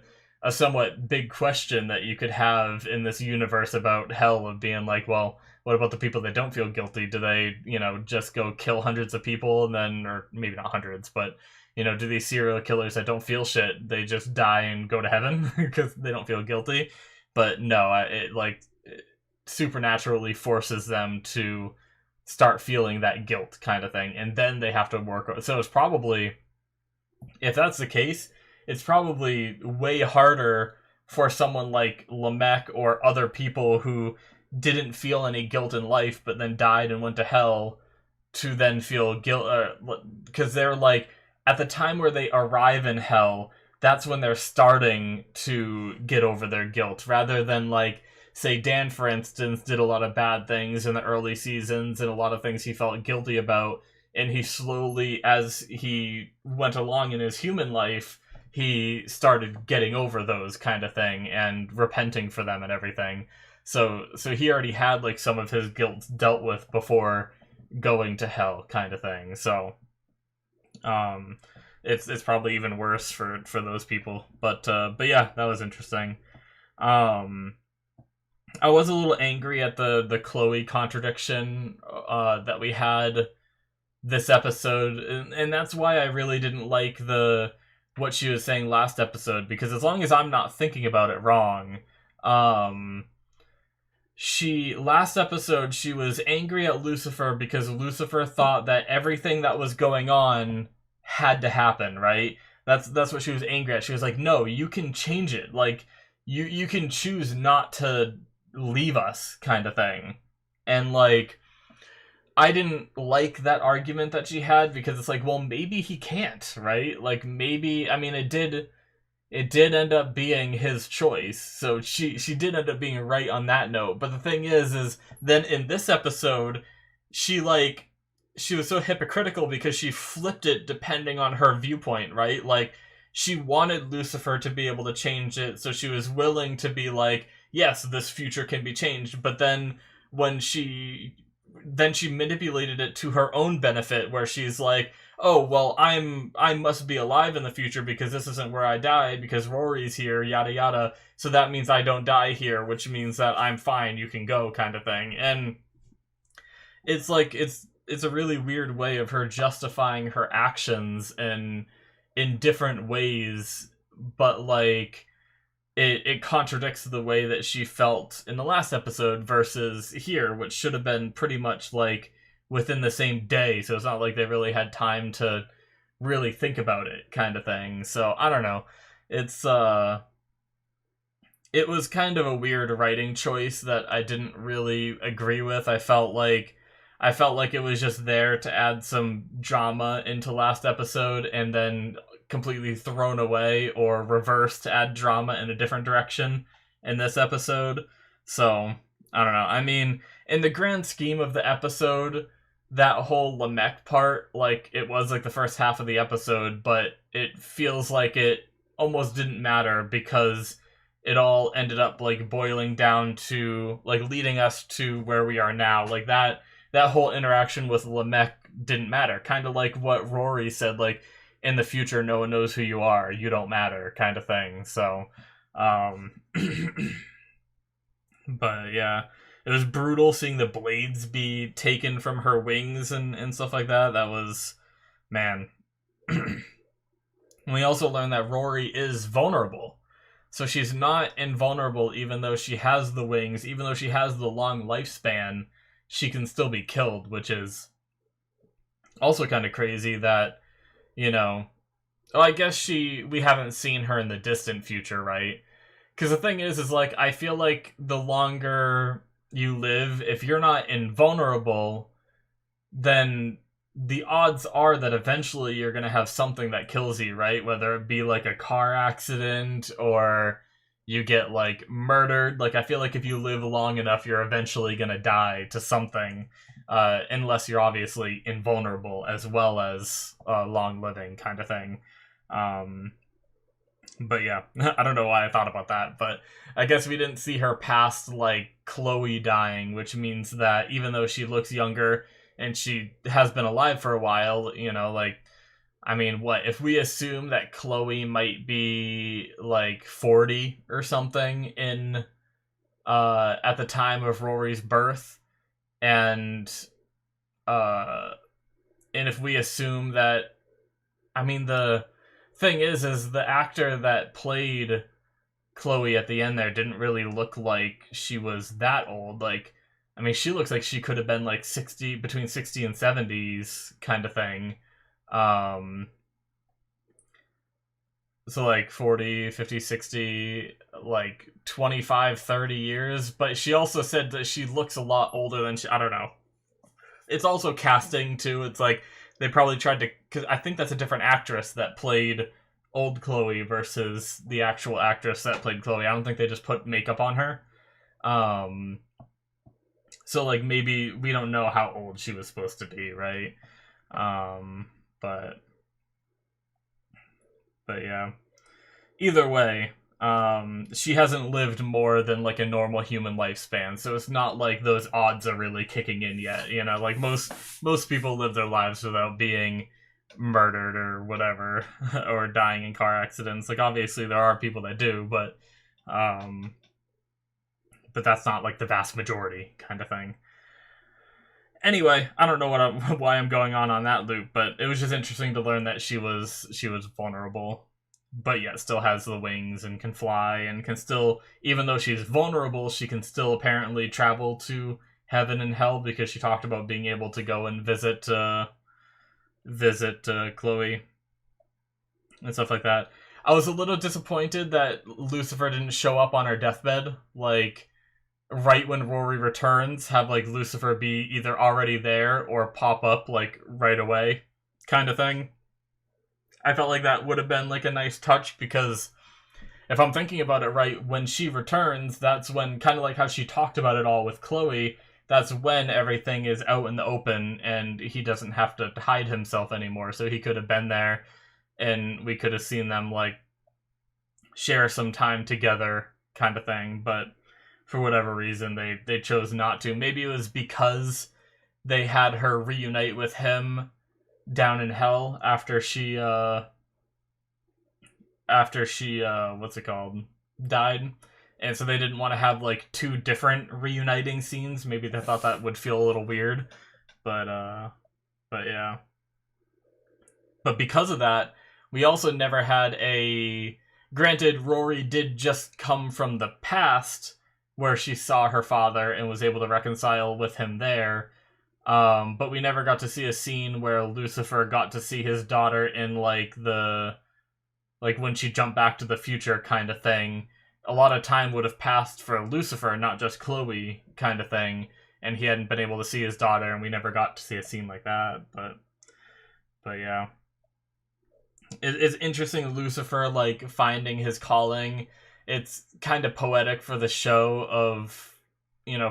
somewhat big question that you could have in this universe about hell, of being like, well, what about the people that don't feel guilty? Do they, you know, just go kill hundreds of people and then, or maybe not hundreds, but, you know, do these serial killers that don't feel shit, they just die and go to heaven because they don't feel guilty? But no, it supernaturally forces them to start feeling that guilt kind of thing, and then they have to work. So it's probably, if that's the case, it's probably way harder for someone like Lamech or other people who didn't feel any guilt in life but then died and went to hell to then feel guilt, because they're like, at the time where they arrive in hell, that's when they're starting to get over their guilt, rather than like, say Dan, for instance, did a lot of bad things in the early seasons and a lot of things he felt guilty about, and he slowly, as he went along in his human life, he started getting over those kind of thing and repenting for them and everything. So he already had like some of his guilt dealt with before going to hell kind of thing. So it's probably even worse for those people. But yeah, that was interesting. I was a little angry at the Chloe contradiction that we had this episode, and that's why I really didn't like what she was saying last episode, because as long as I'm not thinking about it wrong, last episode she was angry at Lucifer because Lucifer thought that everything that was going on had to happen, right? That's what she was angry at. She was like, no, you can change it. Like, you can choose not to leave us, kind of thing. And like, I didn't like that argument that she had, because it's like, well, maybe he can't, right? Like, maybe, I mean, it did end up being his choice, so she did end up being right on that note. But the thing is then in this episode, she was so hypocritical because she flipped it depending on her viewpoint, right? Like, she wanted Lucifer to be able to change it, so she was willing to be like, yes, this future can be changed, but then when she manipulated it to her own benefit, where she's like, oh, well, I must be alive in the future because this isn't where I died, because Rory's here, yada yada, so that means I don't die here, which means that I'm fine, you can go, kind of thing. And it's like, it's a really weird way of her justifying her actions in different ways, but like, it contradicts the way that she felt in the last episode versus here, which should have been pretty much like within the same day, so it's not like they really had time to really think about it, kind of thing. So I don't know. It's it was kind of a weird writing choice that I didn't really agree with. I felt like it was just there to add some drama into last episode and then completely thrown away or reversed to add drama in a different direction in this episode. So, I don't know. I mean, in the grand scheme of the episode, that whole Lamech part, like, it was like the first half of the episode, but it feels like it almost didn't matter because it all ended up like boiling down to like leading us to where we are now. Like that whole interaction with Lamech didn't matter. Kind of like what Rory said, like, in the future, no one knows who you are. You don't matter, kind of thing. So, but yeah, it was brutal seeing the blades be taken from her wings and stuff like that. That was, man. We also learned that Rory is vulnerable. So she's not invulnerable even though she has the wings, even though she has the long lifespan, she can still be killed, which is also kind of crazy that, you know... Oh, I guess we haven't seen her in the distant future, right? Because the thing is like, I feel like the longer you live, if you're not invulnerable, then the odds are that eventually you're going to have something that kills you, right? Whether it be like a car accident or you get like murdered. Like, I feel like if you live long enough, you're eventually going to die to something, unless you're obviously invulnerable as well as long living kind of thing. But yeah, I don't know why I thought about that, but I guess we didn't see her past like Chloe dying, which means that even though she looks younger and she has been alive for a while, you know, like, I mean, what, if we assume that Chloe might be, like, 40 or something in, at the time of Rory's birth, and if we assume that, I mean, the thing is the actor that played Chloe at the end there didn't really look like she was that old, like, I mean, she looks like she could have been like 60, between 60 and 70s kind of thing. So like 40, 50, 60, like 25, 30 years. But she also said that she looks a lot older than I don't know. It's also casting too. It's like they probably tried to, because I think that's a different actress that played old Chloe versus the actual actress that played Chloe. I don't think they just put makeup on her. So, like, maybe we don't know how old she was supposed to be, right? But yeah. Either way, she hasn't lived more than, like, a normal human lifespan, so it's not like those odds are really kicking in yet, you know? Like, most people live their lives without being murdered or whatever, or dying in car accidents. Like, obviously there are people that do, but that's not, like, the vast majority kind of thing. Anyway, I don't know why I'm going on that loop, but it was just interesting to learn that she was vulnerable, but yet still has the wings and can fly and can still, even though she's vulnerable, she can still apparently travel to heaven and hell because she talked about being able to go and visit Chloe and stuff like that. I was a little disappointed that Lucifer didn't show up on her deathbed, like, right when Rory returns, have, like, Lucifer be either already there or pop up, like, right away, kind of thing. I felt like that would have been, like, a nice touch, because if I'm thinking about it right, when she returns, that's when, kind of like how she talked about it all with Chloe, that's when everything is out in the open, and he doesn't have to hide himself anymore, so he could have been there, and we could have seen them, like, share some time together, kind of thing, but for whatever reason, they chose not to. Maybe it was because they had her reunite with him down in hell after she what's it called, died, and so they didn't want to have like two different reuniting scenes. Maybe they thought that would feel a little weird, but yeah. But because of that, we also never had a... Granted, Rory did just come from the past, where she saw her father and was able to reconcile with him there, But we never got to see a scene where Lucifer got to see his daughter in like when she jumped back to the future kind of thing. A lot of time would have passed for Lucifer, not just Chloe kind of thing, and he hadn't been able to see his daughter, and we never got to see a scene like that. But yeah, it's interesting. Lucifer like finding his calling. It's kind of poetic for the show of,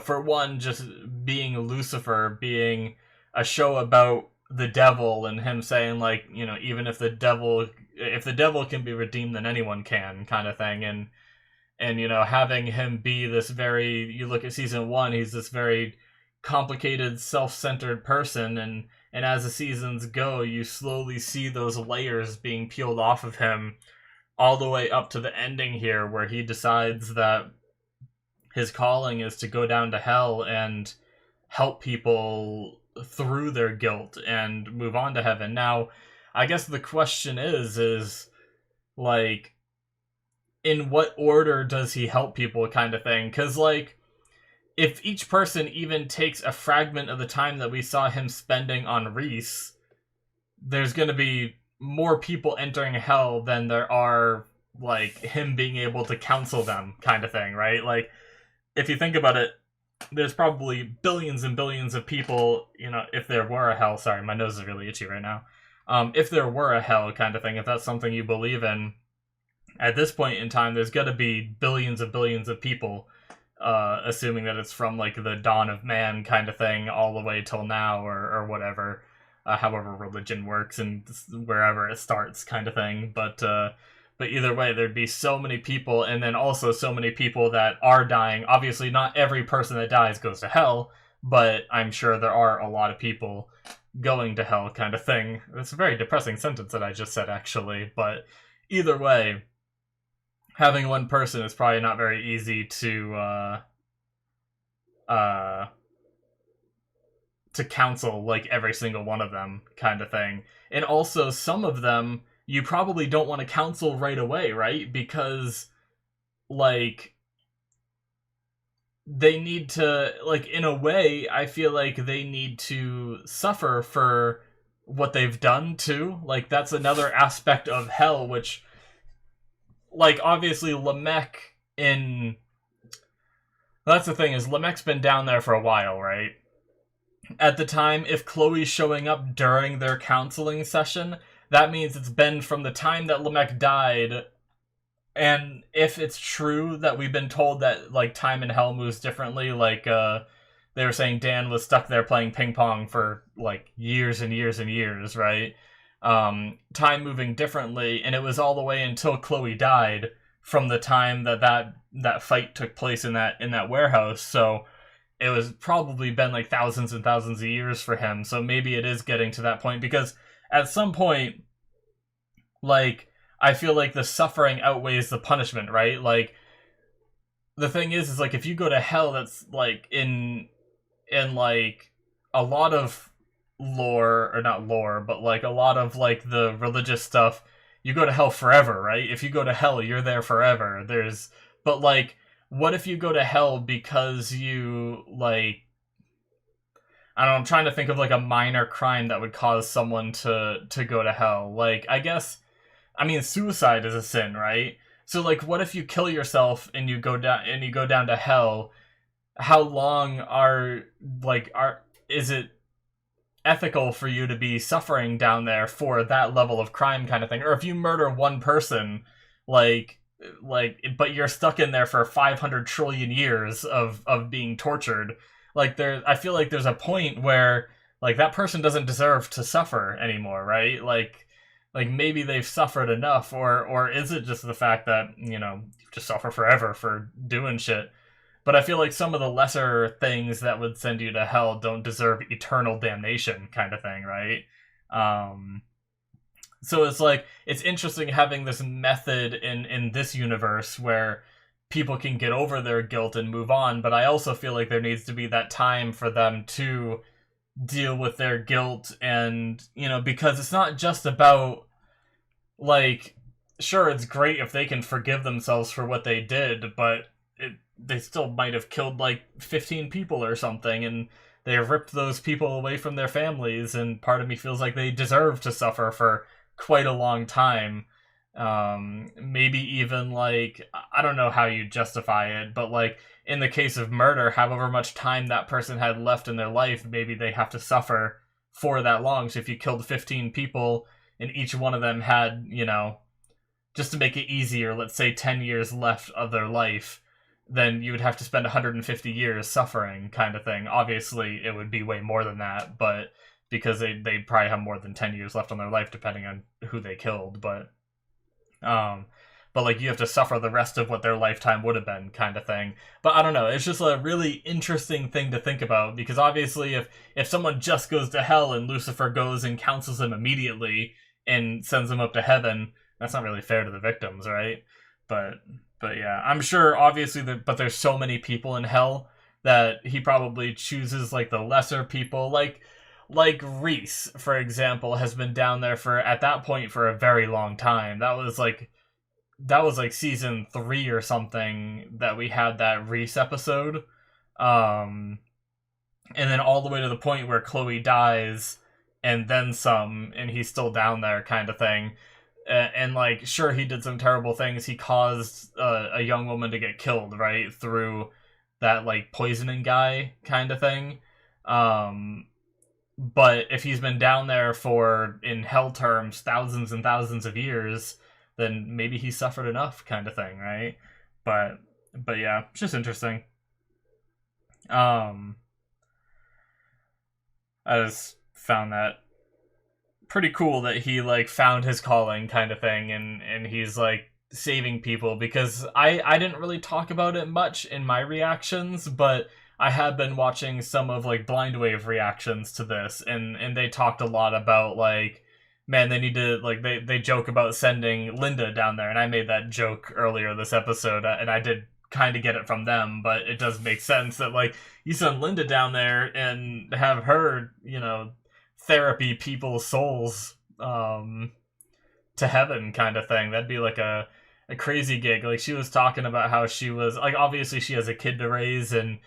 for one, just being Lucifer, being a show about the devil, and him saying like, even if the devil can be redeemed, then anyone can, kind of thing. And having him be this very, you look at season 1, he's this very complicated, self-centered person, and as the seasons go, you slowly see those layers being peeled off of him, all the way up to the ending here, where he decides that his calling is to go down to hell and help people through their guilt and move on to heaven. Now, I guess the question is like, in what order does he help people, kind of thing? Because, like, if each person even takes a fragment of the time that we saw him spending on Reese, there's going to be more people entering hell than there are, like, him being able to counsel them, kind of thing, right? Like, if you think about it, there's probably billions and billions of people, if there were a hell. Sorry, my nose is really itchy right now. If there were a hell, kind of thing, if that's something you believe in, at this point in time, there's got to be billions of people, assuming that it's from, like, the dawn of man kind of thing all the way till now, or whatever, however religion works and wherever it starts, kind of thing. But either way, there'd be so many people, and then also so many people that are dying. Obviously, not every person that dies goes to hell, but I'm sure there are a lot of people going to hell, kind of thing. It's a very depressing sentence that I just said, actually, but either way, having one person is probably not very easy to counsel, like, every single one of them, kind of thing. And also, some of them you probably don't want to counsel right away, right? Because, like, they need to, like, in a way, I feel like they need to suffer for what they've done, too. Like, that's another aspect of hell, which, like, obviously, Lamech in... That's the thing, is Lamech's been down there for a while, right? At the time, if Chloe's showing up during their counseling session, that means it's been from the time that Lamech died. And if it's true that we've been told that, like, time in hell moves differently, like, they were saying Dan was stuck there playing ping pong for, like, years and years and years, right? Time moving differently, and it was all the way until Chloe died from the time that fight took place in that warehouse. So it was probably been, like, thousands and thousands of years for him. So maybe it is getting to that point, because at some point, like, I feel like the suffering outweighs the punishment, right? Like, the thing is like, if you go to hell, that's, like, in like, a lot of lore, or not lore, but, like, a lot of, like, the religious stuff, you go to hell forever, right? If you go to hell, you're there forever. But, like, what if you go to hell because you, like, I don't know, I'm trying to think of, like, a minor crime that would cause someone to go to hell. Like, I guess, I mean, suicide is a sin, right? So, like, what if you kill yourself and you go down to hell? How long is it ethical for you to be suffering down there for that level of crime, kind of thing? Or if you murder one person, like, but you're stuck in there for 500 trillion years of being tortured. Like, I feel like there's a point where, like, that person doesn't deserve to suffer anymore, right? Like maybe they've suffered enough, or is it just the fact that, you just suffer forever for doing shit? But I feel like some of the lesser things that would send you to hell don't deserve eternal damnation, kind of thing, right? So it's like, it's interesting having this method in this universe where people can get over their guilt and move on, but I also feel like there needs to be that time for them to deal with their guilt, and, because it's not just about, like, sure, it's great if they can forgive themselves for what they did, but they still might have killed like 15 people or something, and they ripped those people away from their families, and part of me feels like they deserve to suffer for quite a long time. Maybe even like, I don't know how you justify it, but like in the case of murder, however much time that person had left in their life, maybe they have to suffer for that long. So if you killed 15 people and each one of them had, just to make it easier, let's say 10 years left of their life, then you would have to spend 150 years suffering, kind of thing. Obviously, it would be way more than that, but because they'd probably have more than 10 years left on their life, depending on who they killed, but like you have to suffer the rest of what their lifetime would have been, kind of thing. But I don't know, it's just a really interesting thing to think about, because obviously if someone just goes to hell and Lucifer goes and counsels them immediately and sends them up to heaven, that's not really fair to the victims, right? But yeah, I'm sure obviously but there's so many people in hell that he probably chooses like the lesser people, like Reese, for example, has been down there for, at that point, for a very long time. That was like season 3 or something that we had that Reese episode. And then all the way to the point where Chloe dies and then some, and he's still down there, kind of thing. And like, sure, he did some terrible things. He caused a young woman to get killed, right, through that like poisoning guy, kind of thing. But if he's been down there for, in hell terms, thousands and thousands of years, then maybe he suffered enough, kind of thing, right? But yeah, it's just interesting. I just found that pretty cool that he like found his calling, kind of thing, and he's like saving people, because I didn't really talk about it much in my reactions, but I have been watching some of like Blind Wave reactions to this, and they talked a lot about like, man, they need to, like, they joke about sending Linda down there, and I made that joke earlier this episode, and I did kind of get it from them, but it does make sense that like you send Linda down there and have her, therapy people's souls to heaven, kind of thing. That'd be like a crazy gig. Like, she was talking about how she was like, obviously she has a kid to raise, and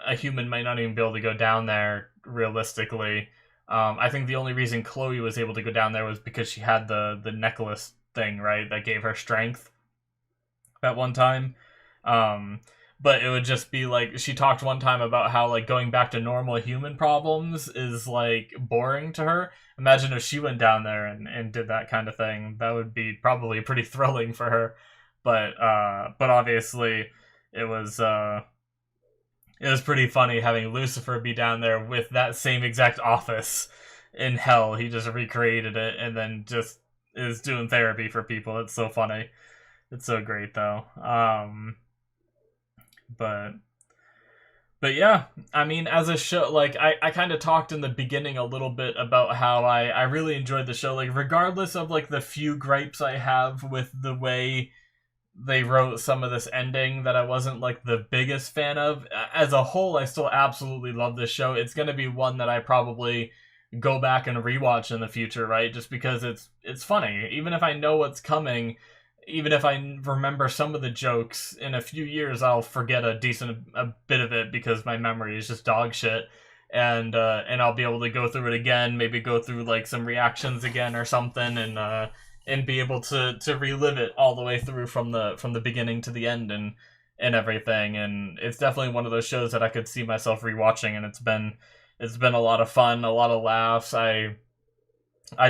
a human might not even be able to go down there realistically. I think the only reason Chloe was able to go down there was because she had the necklace thing, right, that gave her strength at one time. But it would just be like, she talked one time about how like going back to normal human problems is like boring to her. Imagine if she went down there and did that kind of thing. That would be probably pretty thrilling for her. But obviously it was pretty funny having Lucifer be down there with that same exact office in hell. He just recreated it and then just is doing therapy for people. It's so funny. It's so great, though. But yeah, I mean, as a show, like, I kind of talked in the beginning a little bit about how I really enjoyed the show, like, regardless of, like, the few gripes I have with the way they wrote some of this ending that I wasn't, like, the biggest fan of. As a whole, I still absolutely love this show. It's going to be one that I probably go back and rewatch in the future, right? Just because it's funny. Even if I know what's coming, even if I remember some of the jokes, in a few years I'll forget a bit of it because my memory is just dog shit. And I'll be able to go through it again, maybe go through, like, some reactions again or something, and be able to relive it all the way through from the beginning to the end and everything. And it's definitely one of those shows that I could see myself rewatching, and it's been a lot of fun, a lot of laughs. I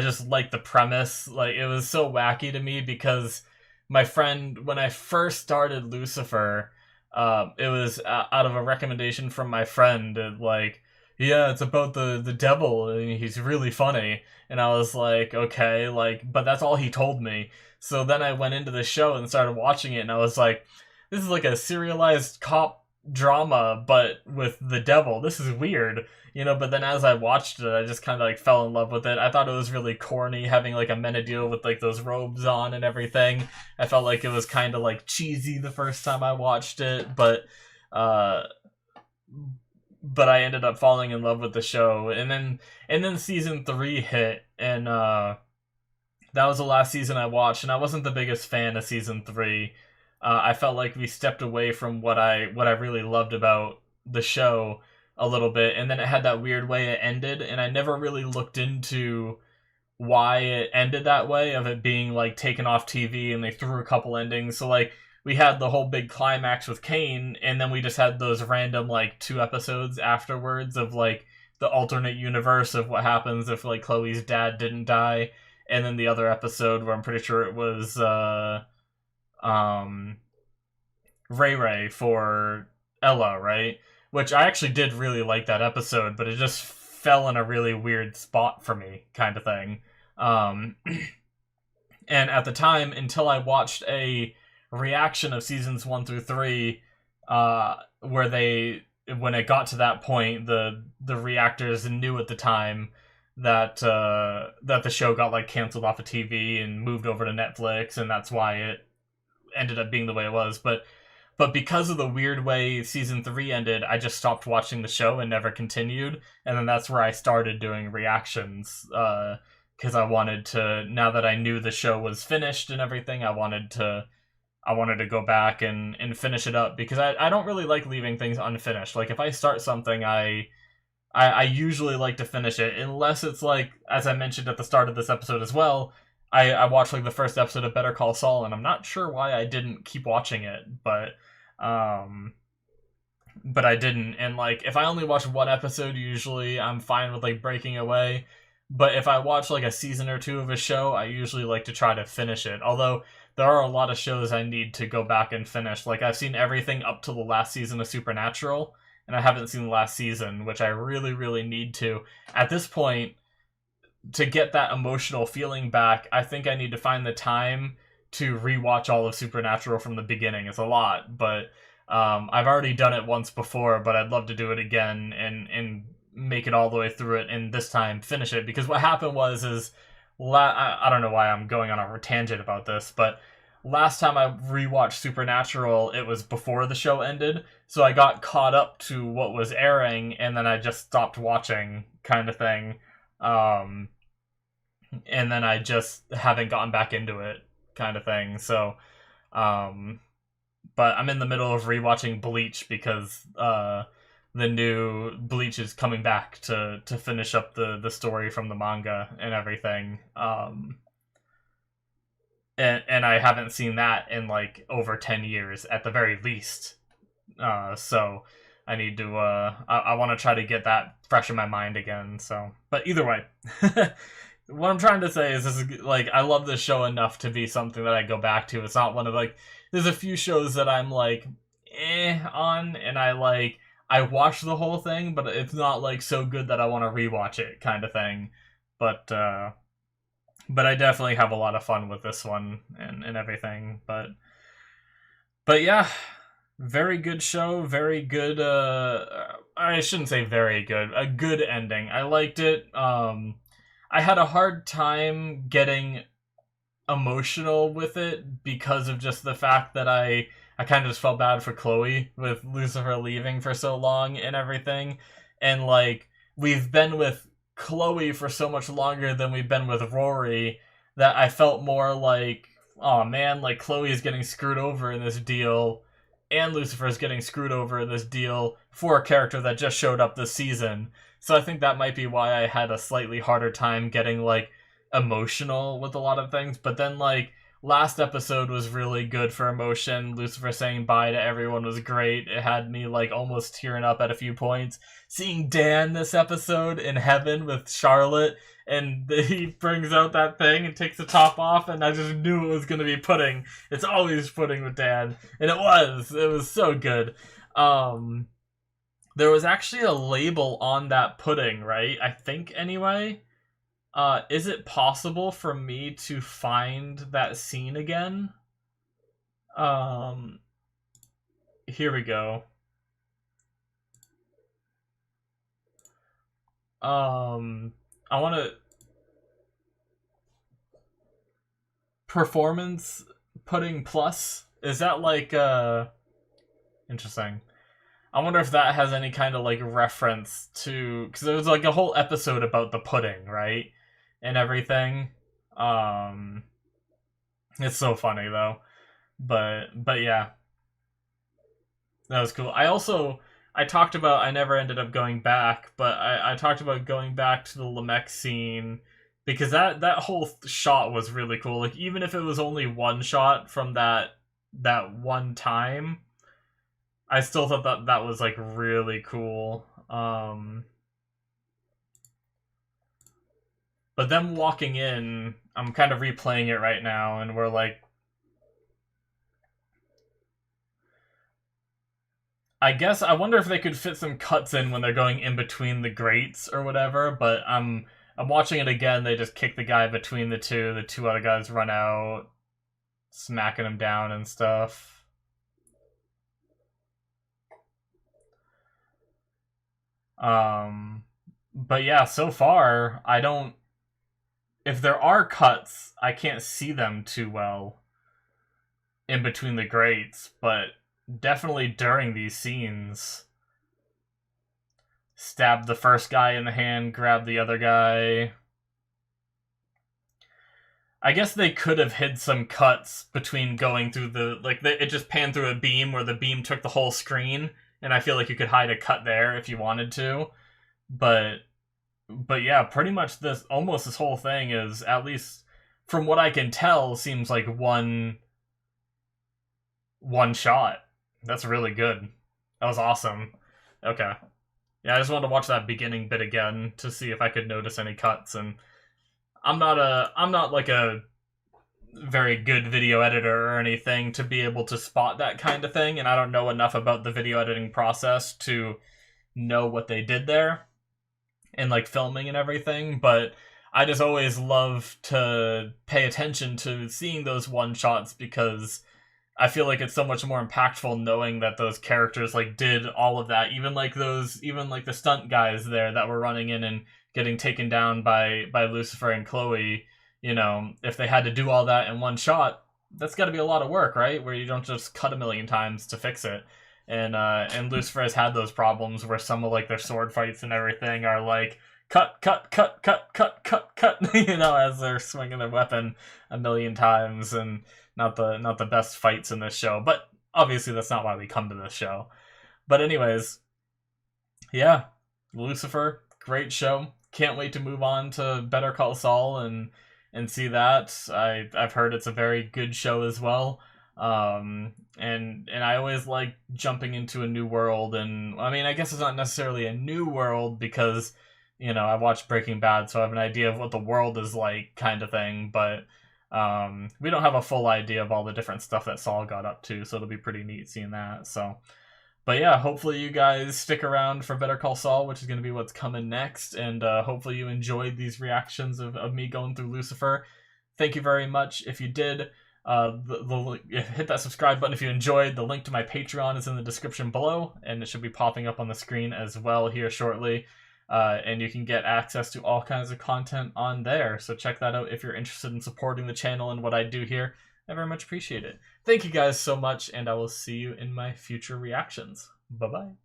just like the premise. Like, it was so wacky to me because my friend, when I first started Lucifer, it was out of a recommendation from my friend, like, yeah, it's about the devil, and he's really funny. And I was like, okay, like, but that's all he told me. So then I went into the show and started watching it, and I was like, this is like a serialized cop drama, but with the devil. This is weird, but then as I watched it, I just kind of, like, fell in love with it. I thought it was really corny, having, like, a Menadil with, like, those robes on and everything. I felt like it was kind of, like, cheesy the first time I watched it, but I ended up falling in love with the show. And then season 3 hit, and that was the last season I watched, and I wasn't the biggest fan of season 3. I felt like we stepped away from what I really loved about the show a little bit, and then it had that weird way it ended, and I never really looked into why it ended that way, of it being like taken off TV and they threw a couple endings. So like we had the whole big climax with Kane, and then we just had those random like 2 episodes afterwards of like the alternate universe of what happens if like Chloe's dad didn't die, and then the other episode where I'm pretty sure it was um Ray Ray for Ella, right? Which I actually did really like that episode, but it just fell in a really weird spot for me, kind of thing. Um, and at the time, until I watched a reaction of seasons 1 through 3, where when it got to that point, the reactors knew at the time that the show got like canceled off of TV and moved over to Netflix, and that's why it ended up being the way it was. But because of the weird way season 3 ended, I just stopped watching the show and never continued. And then that's where I started doing reactions, because I wanted to, now that I knew the show was finished and everything, I wanted to go back and finish it up, because I don't really like leaving things unfinished. Like if I start something, I usually like to finish it, unless it's like, as I mentioned at the start of this episode as well, I watched like the first episode of Better Call Saul, and I'm not sure why I didn't keep watching it, but I didn't. And like if I only watch one episode, usually I'm fine with like breaking away. But if I watch like a season or 2 of a show, I usually like to try to finish it. Although there are a lot of shows I need to go back and finish. Like I've seen everything up to the last season of Supernatural, and I haven't seen the last season, which I really, really need to. At this point, to get that emotional feeling back, I think I need to find the time to rewatch all of Supernatural from the beginning. It's a lot, but I've already done it once before, but I'd love to do it again and make it all the way through it, and this time finish it. Because what happened is I don't know why I'm going on a tangent about this, but last time I rewatched Supernatural, it was before the show ended, so I got caught up to what was airing, and then I just stopped watching, kind of thing. And then I just haven't gotten back into it, kind of thing. So, but I'm in the middle of rewatching Bleach, because the new Bleach is coming back to finish up the story from the manga and everything. And I haven't seen that in like over 10 years at the very least. So I need to I want to try to get that fresh in my mind again. So, but either way, what I'm trying to say is this is like, I love this show enough to be something that I go back to. It's not one of like, there's a few shows that I'm like on, and I watch the whole thing, but it's not like so good that I want to rewatch it, kind of thing. But I definitely have a lot of fun with this one and everything. But yeah, very good show, very good. I shouldn't say very good, a good ending. I liked it. I had a hard time getting emotional with it because of just the fact that I kind of just felt bad for Chloe with Lucifer leaving for so long and everything. And like, we've been with Chloe for so much longer than we've been with Rory, that I felt more like, oh man, like Chloe is getting screwed over in this deal, and Lucifer is getting screwed over in this deal for a character that just showed up this season. So I think that might be why I had a slightly harder time getting like emotional with a lot of things. But then like last episode was really good for emotion. Lucifer saying bye to everyone was great. It had me like almost tearing up at a few points. Seeing Dan this episode in heaven with Charlotte, and he brings out that thing and takes the top off, and I just knew it was going to be pudding. It's always pudding with Dan, and it was so good. There was actually a label on that pudding, right? I think anyway. Is it possible for me to find that scene again? Here we go. I want to performance pudding plus. Is that like interesting? I wonder if that has any kind of like reference to, because there was like a whole episode about the pudding, right? And everything. It's so funny though. But yeah, that was cool. I talked about, I never ended up going back, but I talked about going back to the Lamech scene because that whole shot was really cool. Like even if it was only one shot from that one time, I still thought that was like really cool. But them walking in, I'm kind of replaying it right now, and we're like, I guess I wonder if they could fit some cuts in when they're going in between the grates or whatever. But I'm watching it again. They just kick the guy between the two. The two other guys run out, smacking him down and stuff. But yeah, so far I don't. If there are cuts, I can't see them too well in between the grates, but definitely during these scenes. Stab the first guy in the hand, grab the other guy. I guess they could have hid some cuts between going through it just panned through a beam where the beam took the whole screen, and I feel like you could hide a cut there if you wanted to. But yeah, pretty much almost this whole thing is, at least from what I can tell, seems like one shot. That's really good. That was awesome. Okay. Yeah, I just wanted to watch that beginning bit again to see if I could notice any cuts, and I'm not like a very good video editor or anything to be able to spot that kind of thing, and I don't know enough about the video editing process to know what they did there and like filming and everything, but I just always love to pay attention to seeing those one shots because I feel like it's so much more impactful knowing that those characters like did all of that, even like the stunt guys there that were running in and getting taken down by Lucifer and Chloe. You know, if they had to do all that in one shot, that's got to be a lot of work, right? Where you don't just cut a million times to fix it. And Lucifer has had those problems where some of like their sword fights and everything are like cut, you know, as they're swinging their weapon a million times, and not the best fights in this show. But obviously that's not why we come to this show. But anyways, yeah, Lucifer, great show. Can't wait to move on to Better Call Saul and see that. I've heard it's a very good show as well. And I always like jumping into a new world, and I mean, I guess it's not necessarily a new world because, you know, I watched Breaking Bad, so I have an idea of what the world is like, kind of thing, but we don't have a full idea of all the different stuff that Saul got up to, so it'll be pretty neat seeing that. So, but yeah, hopefully you guys stick around for Better Call Saul, which is going to be what's coming next, and hopefully you enjoyed these reactions of me going through Lucifer. Thank you very much if you did. Hit that subscribe button if you enjoyed. The link to my Patreon is in the description below, and it should be popping up on the screen as well here shortly. And you can get access to all kinds of content on there, so check that out if you're interested in supporting the channel and what I do here. I very much appreciate it. Thank you guys so much, and I will see you in my future reactions. Bye-bye.